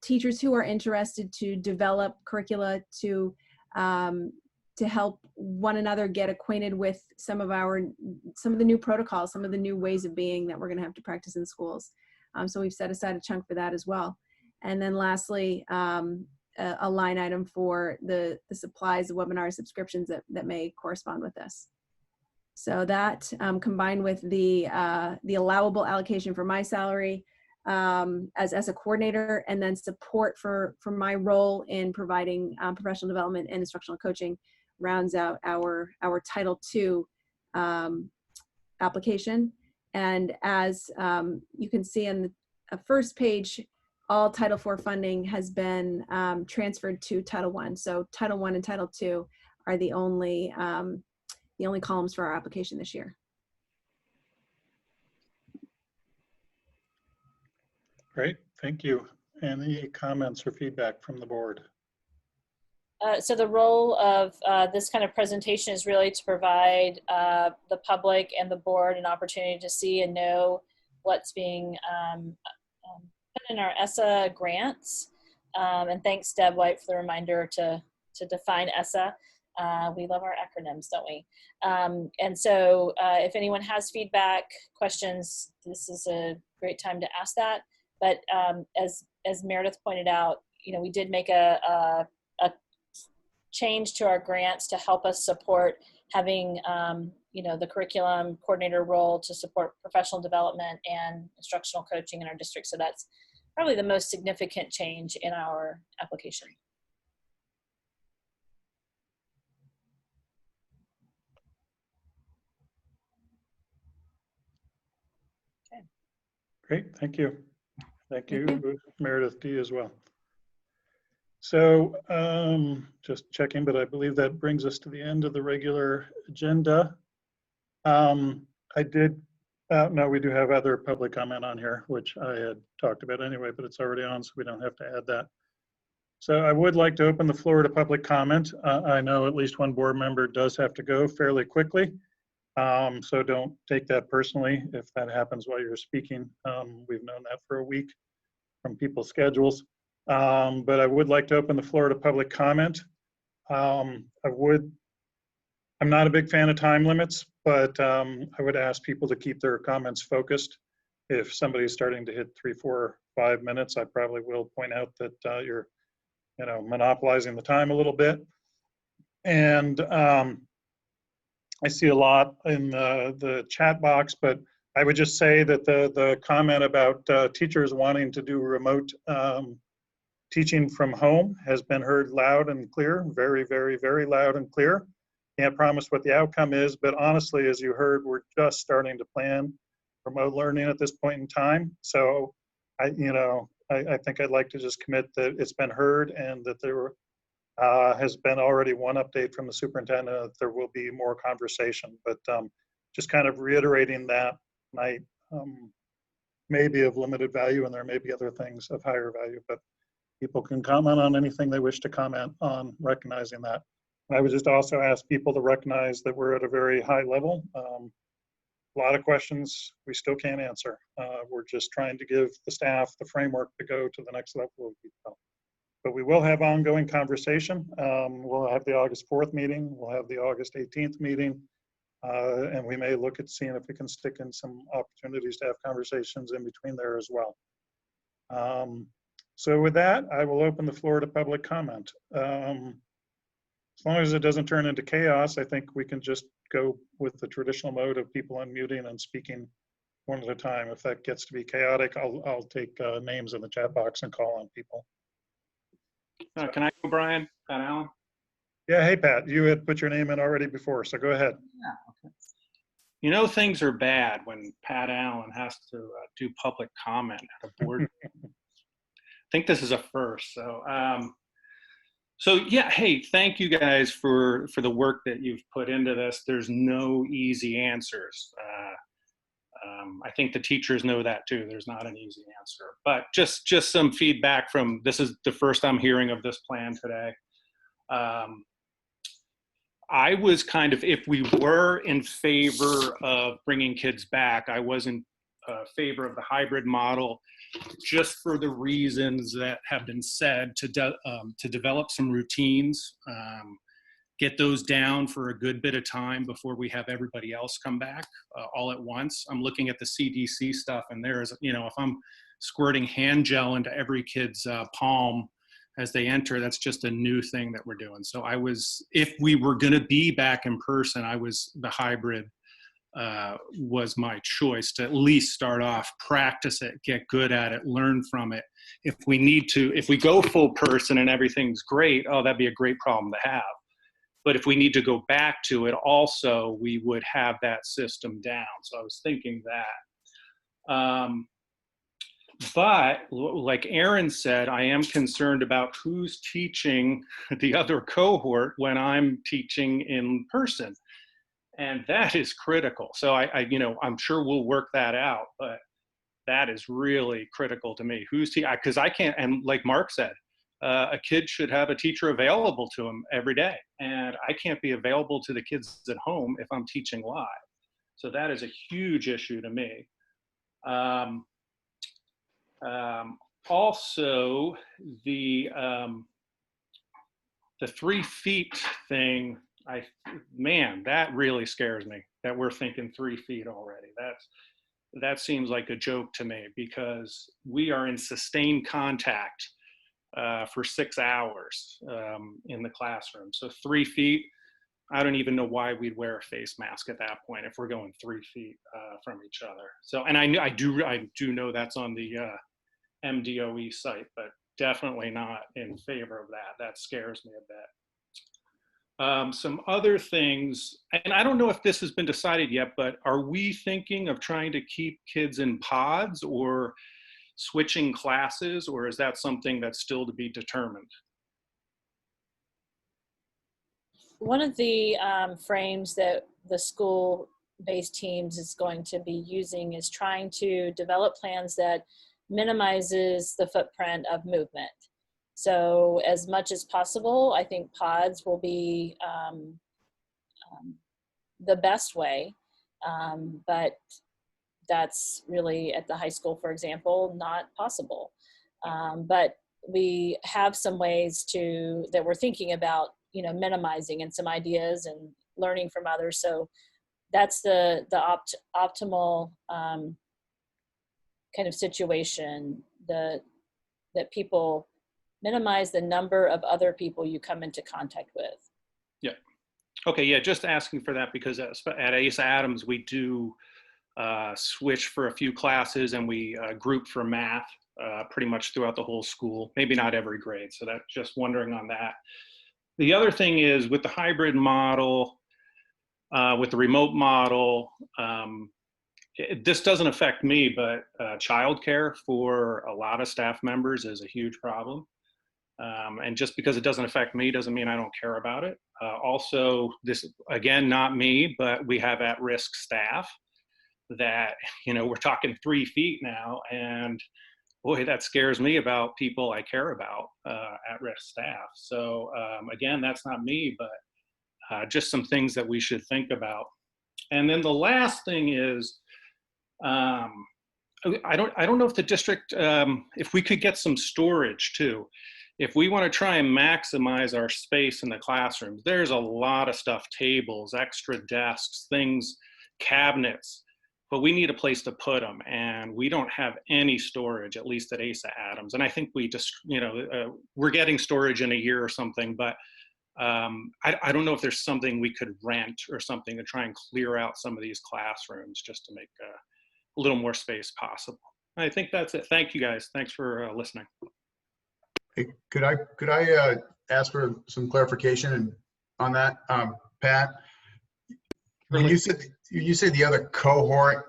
teachers who are interested to develop curricula to help one another get acquainted with some of the new protocols, some of the new ways of being that we're going to have to practice in schools. So we've set aside a chunk for that as well. And then lastly, a line item for the supplies, the webinar subscriptions that may correspond with this. So that combined with the allowable allocation for my salary as a coordinator, and then support for my role in providing professional development and instructional coaching rounds out our Title II application. And as you can see on the first page, all Title IV funding has been transferred to Title I. So Title I and Title II are the only columns for our application this year. Great, thank you. Any comments or feedback from the board? So the role of this kind of presentation is really to provide the public and the board an opportunity to see and know what's being put in our ESSA grants. And thanks, Deb White, for the reminder to define ESSA. We love our acronyms, don't we? And so if anyone has feedback, questions, this is a great time to ask that. But as Meredith pointed out, we did make a change to our grants to help us support having the curriculum coordinator role to support professional development and instructional coaching in our district. So that's probably the most significant change in our application. Okay. Great, thank you. Thank you, Meredith D. as well. So just checking, but I believe that brings us to the end of the regular agenda. No, we do have other public comment on here, which I had talked about anyway, but it's already on, so we don't have to add that. So I would like to open the floor to public comment. I know at least one board member does have to go fairly quickly. So don't take that personally if that happens while you're speaking. We've known that for a week from people's schedules. But I would like to open the floor to public comment. I'm not a big fan of time limits, but I would ask people to keep their comments focused. If somebody's starting to hit 3, 4, 5 minutes, I probably will point out that you're monopolizing the time a little bit. And I see a lot in the chat box, but I would just say that the comment about teachers wanting to do remote teaching from home has been heard loud and clear, very, very, very loud and clear. Can't promise what the outcome is, but honestly, as you heard, we're just starting to plan remote learning at this point in time. So I think I'd like to just commit that it's been heard and that there has been already one update from the superintendent that there will be more conversation, but just kind of reiterating that might may be of limited value, and there may be other things of higher value, but people can comment on anything they wish to comment on, recognizing that. And I would just also ask people to recognize that we're at a very high level. A lot of questions we still can't answer. We're just trying to give the staff the framework to go to the next level of detail. But we will have ongoing conversation. We'll have the August 4th meeting. We'll have the August 18th meeting. And we may look at seeing if we can stick in some opportunities to have conversations in between there as well. So with that, I will open the floor to public comment. As long as it doesn't turn into chaos, I think we can just go with the traditional mode of people unmuting and speaking one at a time. If that gets to be chaotic, I'll take names in the chat box and call on people. Can I go, Brian? Pat Allen? Yeah, hey, Pat, you had put your name in already before, so go ahead. Yeah, okay. You know, things are bad when Pat Allen has to do public comment at a board. I think this is a first. So yeah, hey, thank you guys for the work that you've put into this. There's no easy answers. I think the teachers know that too. There's not an easy answer, but just some feedback from, this is the first I'm hearing of this plan today. I was kind of, if we were in favor of bringing kids back, I was in favor of the hybrid model, just for the reasons that have been said, to develop some routines, get those down for a good bit of time before we have everybody else come back all at once. I'm looking at the CDC stuff, and there is, you know, if I'm squirting hand gel into every kid's palm as they enter, that's just a new thing that we're doing. So I was, if we were going to be back in person, the hybrid was my choice to at least start off, practice it, get good at it, learn from it. If we go full person and everything's great, oh, that'd be a great problem to have. But if we need to go back to it also, we would have that system down. So I was thinking that. But like Aaron said, I am concerned about who's teaching the other cohort when I'm teaching in person. And that is critical. So I'm sure we'll work that out, but that is really critical to me. Because I can't, and like Mark said, a kid should have a teacher available to him every day. And I can't be available to the kids at home if I'm teaching live. So that is a huge issue to me. Also, the 3 feet thing, man, that really scares me that we're thinking 3 feet already. That seems like a joke to me, because we are in sustained contact for 6 hours in the classroom. So 3 feet, I don't even know why we'd wear a face mask at that point if we're going 3 feet from each other. So, and I do know that's on the MDOE site, but definitely not in favor of that. That scares me a bit. Some other things, and I don't know if this has been decided yet, but are we thinking of trying to keep kids in pods or switching classes, or is that something that's still to be determined? One of the frames that the school-based teams is going to be using is trying to develop plans that minimizes the footprint of movement. So as much as possible, I think pods will be the best way, but that's really at the high school, for example, not possible. But we have some ways that we're thinking about, minimizing, and some ideas and learning from others. So that's the optimal kind of situation, that people minimize the number of other people you come into contact with. Yeah. Okay. Yeah. Just asking for that, because at Ace Adams, we do switch for a few classes, and we group for math pretty much throughout the whole school, maybe not every grade. So that's just wondering on that. The other thing is with the hybrid model, with the remote model, this doesn't affect me, but childcare for a lot of staff members is a huge problem. And just because it doesn't affect me doesn't mean I don't care about it. Also, this, again, not me, but we have at-risk staff that, we're talking 3 feet now, and boy, that scares me about people I care about, at-risk staff. So again, that's not me, but just some things that we should think about. And then the last thing is, I don't know if the district, if we could get some storage too. If we want to try and maximize our space in the classrooms, there's a lot of stuff, tables, extra desks, things, cabinets, but we need a place to put them. And we don't have any storage, at least at ASA Adams. And I think we just, we're getting storage in a year or something, but I don't know if there's something we could rent or something to try and clear out some of these classrooms just to make a little more space possible. I think that's it. Thank you guys. Thanks for listening. Hey, could I ask for some clarification on that, Pat? When you say the other cohort,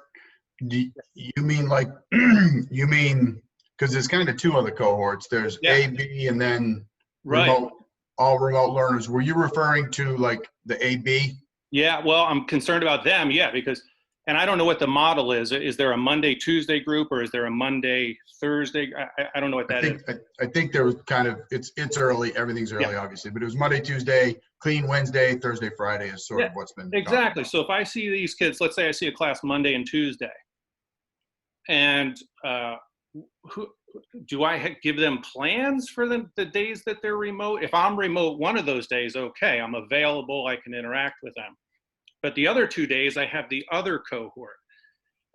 do you mean like you mean, because there's kind of two other cohorts. There's A, B, and then remote, all remote learners. Were you referring to like the AB? Yeah, well, I'm concerned about them, because, and I don't know what the model is. Is there a Monday, Tuesday group, or is there a Monday, Thursday? I don't know what that is. I think there was kind of, it's early, everything's early, obviously, but it was Monday, Tuesday, clean Wednesday, Thursday, Friday is sort of what's been exactly. So if I see these kids, let's say I see a class Monday and Tuesday, and do I give them plans for the days that they're remote? If I'm remote one of those days, okay, I'm available, I can interact with them. But the other 2 days, I have the other cohort.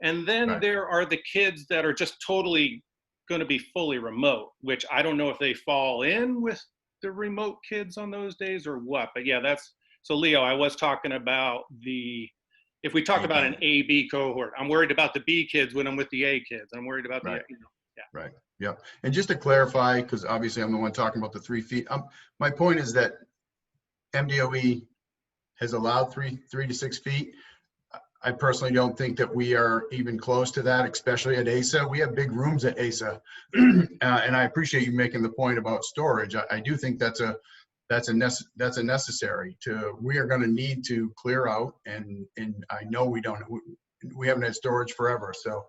And then there are the kids that are just totally going to be fully remote, which I don't know if they fall in with the remote kids on those days or what. But yeah, so Leo, I was talking about if we talk about an A-B cohort, I'm worried about the B kids when I'm with the A kids. I'm worried about the, Right. Yeah. And just to clarify, because obviously I'm the one talking about the 3 feet. My point is that MDOE has allowed 3 to 6 feet. I personally don't think that we are even close to that, especially at ASA. We have big rooms at ASA, and I appreciate you making the point about storage. I do think that's a necessary to. We are going to need to clear out, and I know we haven't had storage forever, so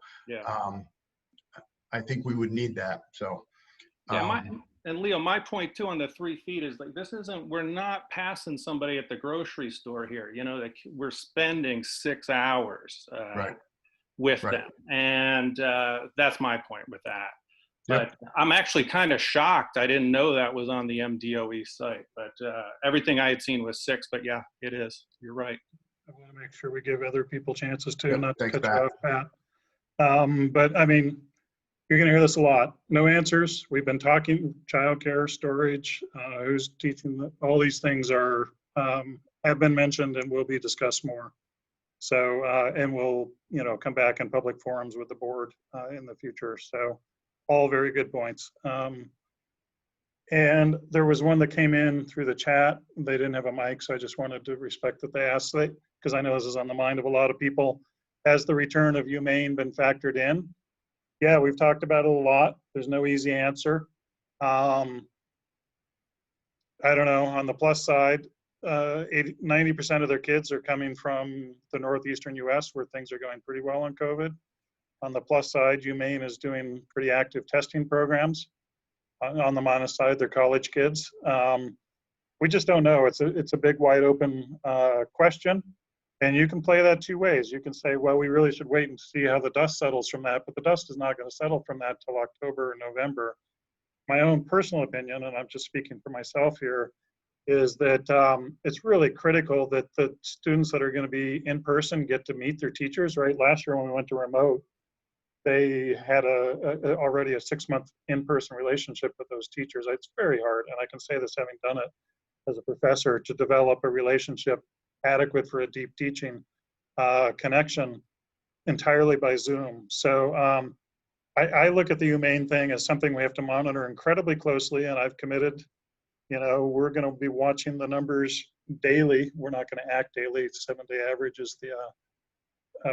I think we would need that. So and Leo, my point too on the 3 feet is like, we're not passing somebody at the grocery store here. Like we're spending 6 hours with them. And that's my point with that. But I'm actually kind of shocked. I didn't know that was on the MDOE site, but everything I had seen was 6, but yeah, it is. You're right. I want to make sure we give other people chances too, not to cut you off, Pat. But I mean, you're going to hear this a lot. No answers. We've been talking childcare, storage, who's teaching. All these things have been mentioned and will be discussed more. So, and we'll, come back in public forums with the board in the future. So, all very good points. And there was one that came in through the chat. They didn't have a mic, so I just wanted to respect that they asked it, because I know this is on the mind of a lot of people. Has the return of UMaine been factored in? Yeah, we've talked about it a lot. There's no easy answer. I don't know, on the plus side, 90% of their kids are coming from the northeastern US, where things are going pretty well on COVID. On the plus side, UMaine is doing pretty active testing programs. On the minus side, they're college kids. We just don't know. It's a big, wide open question. And you can play that 2 ways. You can say, well, we really should wait and see how the dust settles from that, but the dust is not going to settle from that till October or November. My own personal opinion, and I'm just speaking for myself here, is that it's really critical that the students that are going to be in person get to meet their teachers, right? Last year when we went to remote, they had already a 6-month in-person relationship with those teachers. It's very hard, and I can say this having done it as a professor, to develop a relationship adequate for a deep teaching connection entirely by Zoom. So I look at the UMaine thing as something we have to monitor incredibly closely, and I've committed, we're going to be watching the numbers daily. We're not going to act daily. 7-day average is the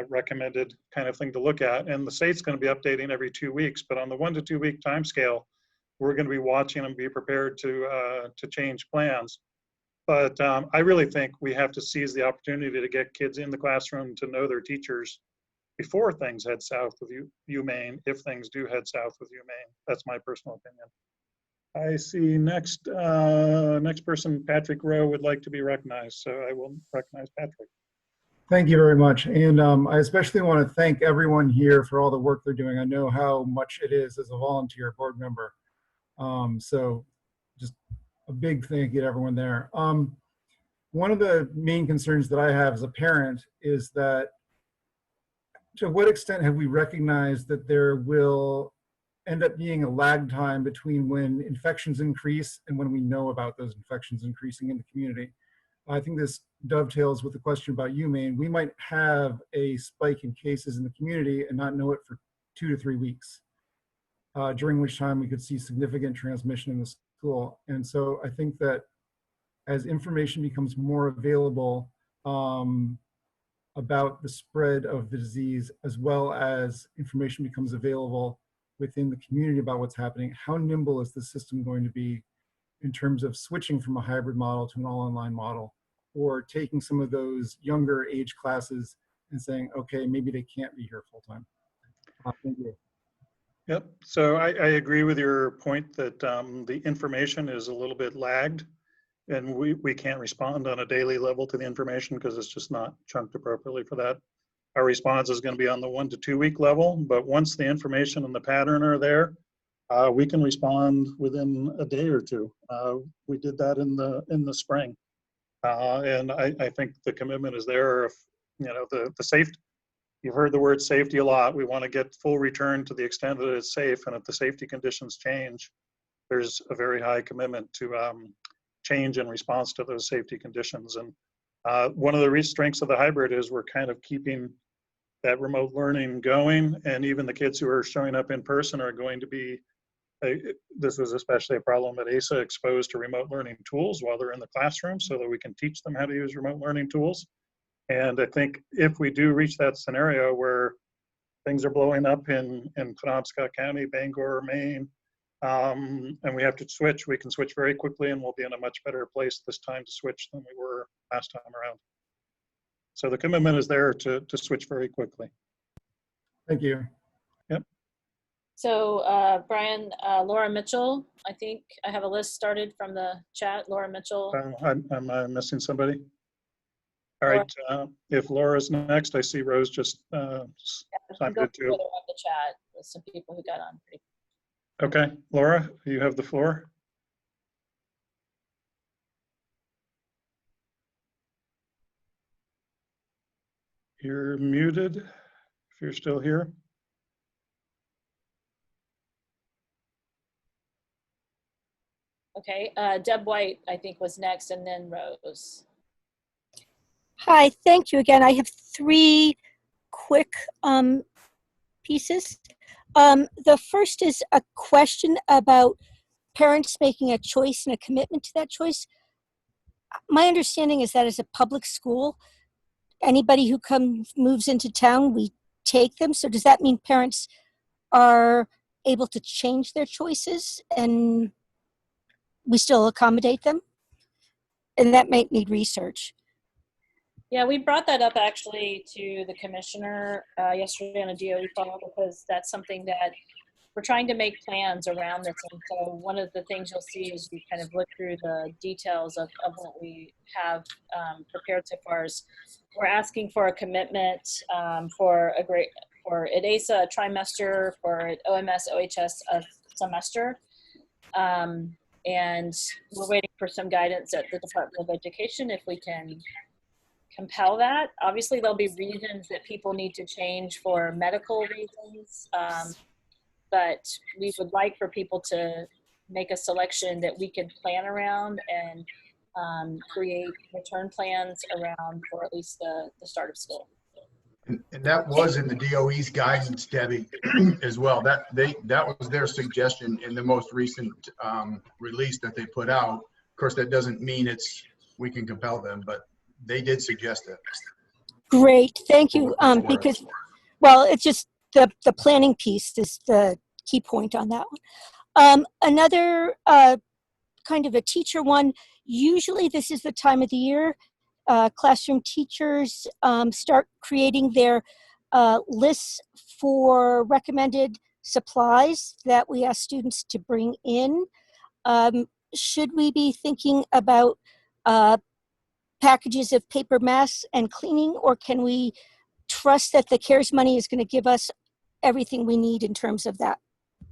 recommended kind of thing to look at, and the state's going to be updating every 2 weeks, but on the 1 to 2 week time scale, we're going to be watching and be prepared to change plans. But I really think we have to seize the opportunity to get kids in the classroom to know their teachers before things head south with UMaine, if things do head south with UMaine. That's my personal opinion. I see next person, Patrick Rowe, would like to be recognized, so I will recognize Patrick. Thank you very much. And I especially want to thank everyone here for all the work they're doing. I know how much it is as a volunteer board member. So just a big thank you to everyone there. One of the main concerns that I have as a parent is that to what extent have we recognized that there will end up being a lag time between when infections increase and when we know about those infections increasing in the community? I think this dovetails with the question about you, Maine. We might have a spike in cases in the community and not know it for 2 to 3 weeks, during which time we could see significant transmission in the school. And so I think that as information becomes more available about the spread of the disease, as well as information becomes available within the community about what's happening, how nimble is the system going to be in terms of switching from a hybrid model to an all online model, or taking some of those younger age classes and saying, okay, maybe they can't be here full time. Thank you. Yep. So I agree with your point that the information is a little bit lagged, and we can't respond on a daily level to the information because it's just not chunked appropriately for that. Our response is going to be on the 1 to 2 week level, but once the information and the pattern are there, we can respond within a day or two. We did that in the spring, and I think the commitment is there. If you know the safety, you've heard the word safety a lot. We want to get full return to the extent that it's safe, and if the safety conditions change, there's a very high commitment to change in response to those safety conditions. And one of the strengths of the hybrid is we're kind of keeping that remote learning going, and even the kids who are showing up in person are going to be, this was especially a problem at ASA, exposed to remote learning tools while they're in the classroom so that we can teach them how to use remote learning tools. And I think if we do reach that scenario where things are blowing up in Penobscot County, Bangor, Maine, and we have to switch, we can switch very quickly, and we'll be in a much better place this time to switch than we were last time around. So the commitment is there to switch very quickly. Thank you. Yep. So Brian, Laura Mitchell, I think I have a list started from the chat. Laura Mitchell. I'm missing somebody. All right, if Laura's next, I see Rose just signed in too. The chat with some people who got on. Okay, Laura, you have the floor. You're muted if you're still here. Okay, Deb White, I think, was next, and then Rose. Hi, thank you again. I have 3 quick pieces. The first is a question about parents making a choice and a commitment to that choice. My understanding is that as a public school, anybody who moves into town, we take them. So does that mean parents are able to change their choices and we still accommodate them? And that might need research. Yeah, we brought that up actually to the commissioner yesterday on a DOE call, because that's something that we're trying to make plans around this. And so one of the things you'll see is we kind of look through the details of what we have prepared so far is we're asking for a commitment for at ASA a trimester, for at OMS, OHS a semester. And we're waiting for some guidance at the Department of Education if we can compel that. Obviously, there'll be reasons that people need to change for medical reasons, but we would like for people to make a selection that we can plan around and create return plans around for at least the start of school. And that was in the DOE's guidance, Debbie, as well. That was their suggestion in the most recent release that they put out. Of course, that doesn't mean we can compel them, but they did suggest it. Great, thank you. Because, well, it's just the planning piece is the key point on that one. Another kind of a teacher one, usually this is the time of the year classroom teachers start creating their lists for recommended supplies that we ask students to bring in. Should we be thinking about packages of paper masks and cleaning, or can we trust that the CARES money is going to give us everything we need in terms of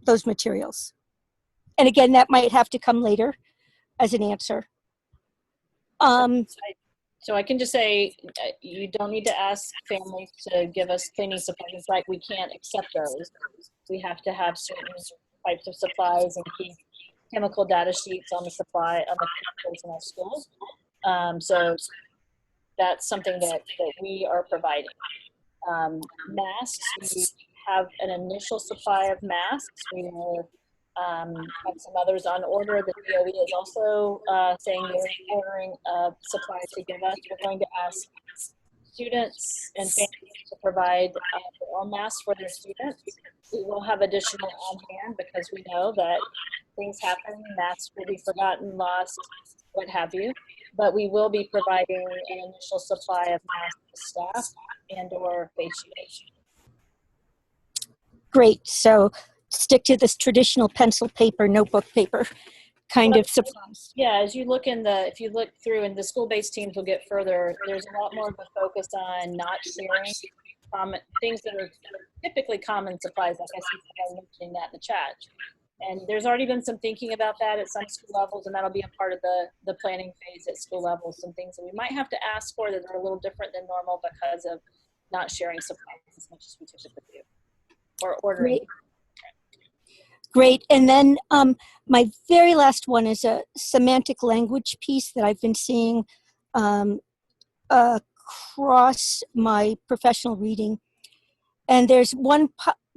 those materials? And again, that might have to come later as an answer. So I can just say, you don't need to ask families to give us cleaning supplies. Like, we can't accept those. We have to have certain types of supplies and keep chemical data sheets on the chemicals in our schools. So that's something that we are providing. Masks, we have an initial supply of masks. We have some others on order. The DOE is also saying they're ordering a supply to give us. We're going to ask students and families to provide their own masks for their students. We will have additional on hand because we know that things happen, masks will be forgotten, lost, what have you. But we will be providing an initial supply of masks to staff and or face shields. Great. So stick to this traditional pencil paper, notebook paper kind of supplies. Yeah, as you look if you look through, and the school-based teams will get further, there's a lot more of a focus on not sharing things that are typically common supplies. Like I see someone mentioning that in the chat. And there's already been some thinking about that at some school levels, and that'll be a part of the planning phase at school levels. Some things that we might have to ask for that are a little different than normal because of not sharing supplies as much as we typically do, or ordering. Great. And then my very last one is a semantic language piece that I've been seeing across my professional reading. And there's one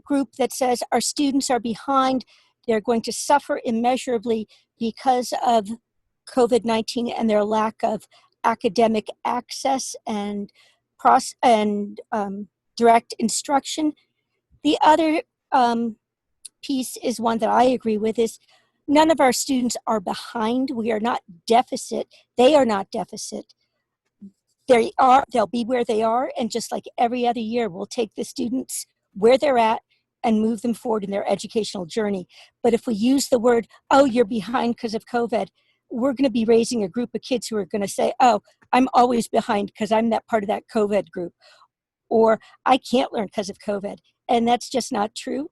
group that says our students are behind. They're going to suffer immeasurably because of COVID-19 and their lack of academic access and direct instruction. The other piece is one that I agree with, is none of our students are behind. We are not deficit. They are not deficit. They'll be where they are, and just like every other year, we'll take the students where they're at and move them forward in their educational journey. But if we use the word, oh, you're behind because of COVID, we're going to be raising a group of kids who are going to say, oh, I'm always behind because I'm that part of that COVID group, or I can't learn because of COVID. And that's just not true.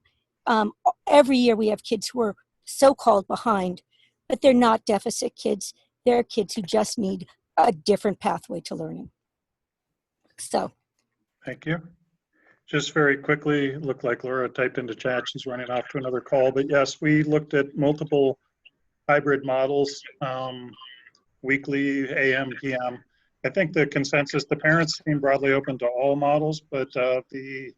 Every year we have kids who are so-called behind, but they're not deficit kids. They're kids who just need a different pathway to learning. So. Thank you. Just very quickly, looked like Laura typed into chat. She's running off to another call, but yes, we looked at multiple hybrid models, weekly, AM, PM. I think the consensus, the parents seem broadly open to all models, but the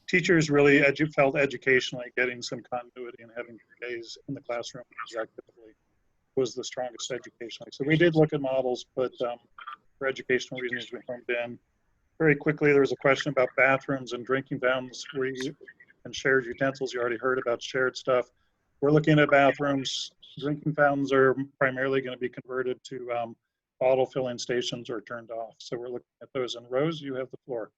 teachers really felt educationally getting some continuity and having days in the classroom objectively was the strongest educationally. So we did look at models, but for educational reasons, we homed in. Very quickly, there was a question about bathrooms and drinking fountains and shared utensils. You already heard about shared stuff. We're looking at bathrooms. Drinking fountains are primarily going to be converted to bottle filling stations or turned off. So we're looking at those. And Rose, you have the floor.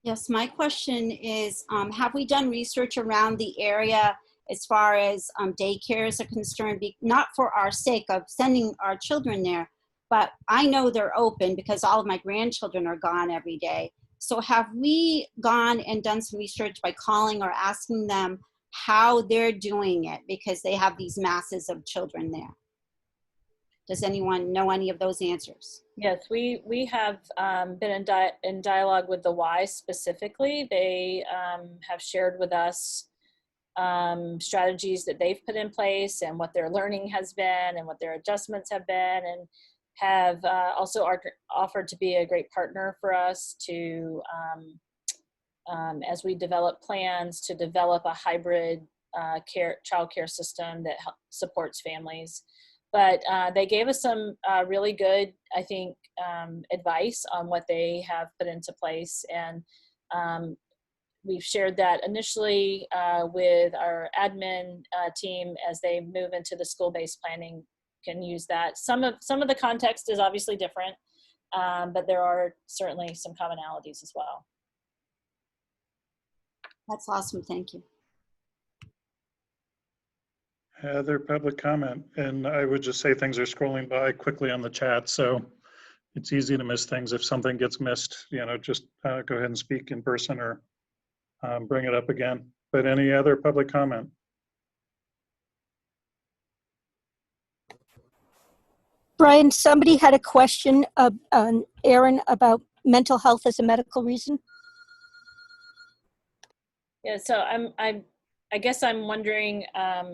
Yes, my question is, have we done research around the area as far as daycares are concerned? Not for our sake of sending our children there, but I know they're open because all of my grandchildren are gone every day. So have we gone and done some research by calling or asking them how they're doing it because they have these masses of children there? Does anyone know any of those answers? Yes, we have been in dialogue with the Y specifically. They have shared with us strategies that they've put in place and what their learning has been and what their adjustments have been, and have also offered to be a great partner for us to, as we develop plans to develop a hybrid child care system that supports families. But they gave us some really good, I think, advice on what they have put into place. And we've shared that initially with our admin team as they move into the school-based planning, can use that. Some of the context is obviously different, but there are certainly some commonalities as well. That's awesome, thank you. Other public comment, and I would just say things are scrolling by quickly on the chat, so it's easy to miss things. If something gets missed, just go ahead and speak in person or bring it up again. But any other public comment? Brian, somebody had a question, Aaron, about mental health as a medical reason. Yeah, so I guess I'm wondering, I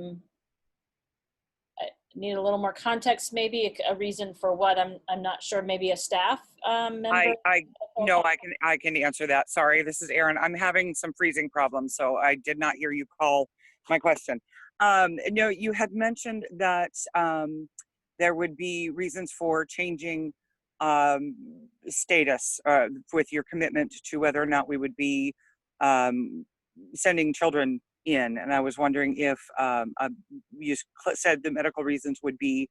need a little more context, maybe a reason for what. I'm not sure, maybe a staff member? No, I can answer that. Sorry, this is Erin. I'm having some freezing problems, so I did not hear you call my question. No, you had mentioned that there would be reasons for changing status with your commitment to whether or not we would be sending children in. And I was wondering if you said the medical reasons would be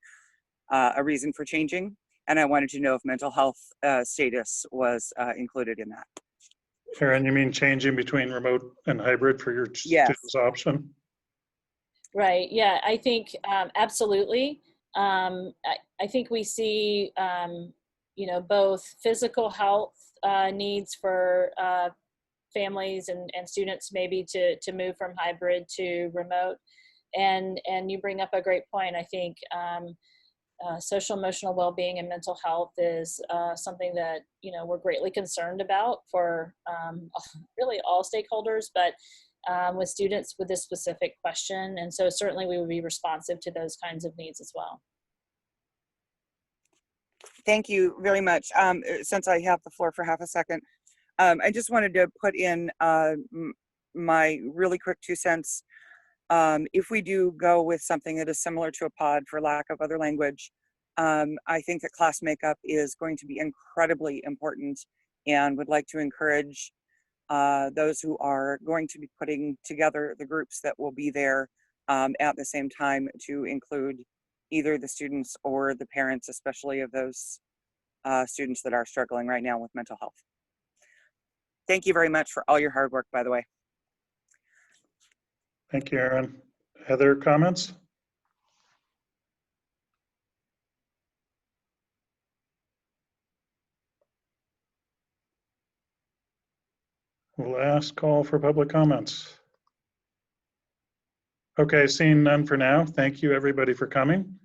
a reason for changing. And I wanted to know if mental health status was included in that. Aaron, you mean changing between remote and hybrid for your student's option? Right, yeah, I think absolutely. I think we see, both physical health needs for families and students maybe to move from hybrid to remote. And you bring up a great point. I think social emotional well-being and mental health is something that we're greatly concerned about for really all stakeholders, but with students with this specific question. And so certainly we would be responsive to those kinds of needs as well. Thank you very much. Since I have the floor for half a second, I just wanted to put in my really quick 2 cents. If we do go with something that is similar to a pod, for lack of other language, I think that class makeup is going to be incredibly important, and would like to encourage those who are going to be putting together the groups that will be there at the same time to include either the students or the parents, especially of those students that are struggling right now with mental health. Thank you very much for all your hard work, by the way. Thank you, Aaron. Other comments? Last call for public comments. Okay, seeing none for now. Thank you, everybody, for coming.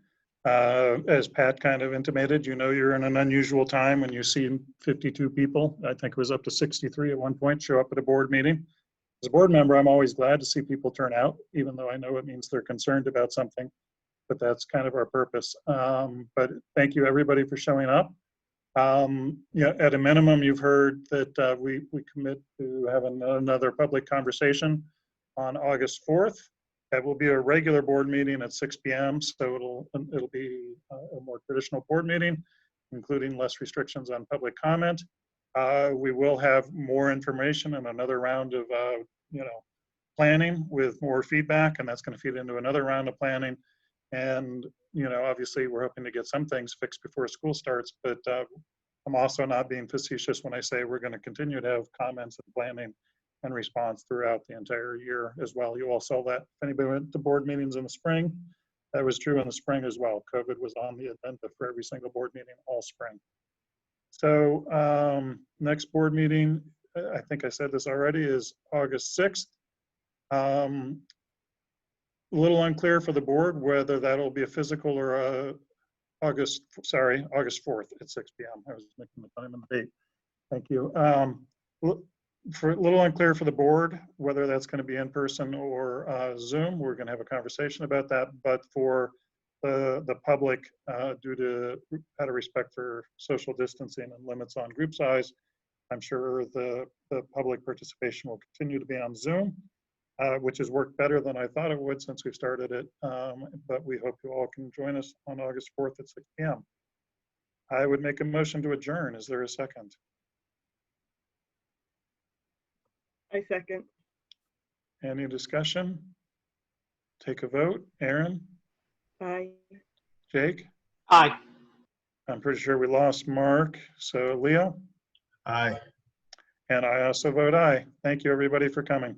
As Pat kind of intimated, you're in an unusual time when you see 52 people. I think it was up to 63 at one point show up at a board meeting. As a board member, I'm always glad to see people turn out, even though I know it means they're concerned about something, but that's kind of our purpose. But thank you, everybody, for showing up. At a minimum, you've heard that we commit to having another public conversation on August 4th. That will be a regular board meeting at 6 p.m. So it'll be a more traditional board meeting, including less restrictions on public comment. We will have more information and another round of planning with more feedback, and that's going to feed into another round of planning. And obviously we're hoping to get some things fixed before school starts, but I'm also not being facetious when I say we're going to continue to have comments and planning and response throughout the entire year as well. You all saw that. If anybody went to board meetings in the spring, that was true in the spring as well. COVID was on the agenda for every single board meeting all spring. So next board meeting, I think I said this already, is August 6th. A little unclear for the board whether that'll be a physical or a August 4th at 6 p.m. I was making the time and the date. Thank you. For a little unclear for the board whether that's going to be in person or Zoom. We're going to have a conversation about that, but for the public, due to out of respect for social distancing and limits on group size, I'm sure the public participation will continue to be on Zoom, which has worked better than I thought it would since we started it. But we hope you all can join us on August 4th at 6 p.m. I would make a motion to adjourn. Is there a second? I second. Any discussion? Take a vote. Aaron? Aye. Jake? Aye. I'm pretty sure we lost Mark. So Leo? Aye. And I also vote aye. Thank you, everybody, for coming.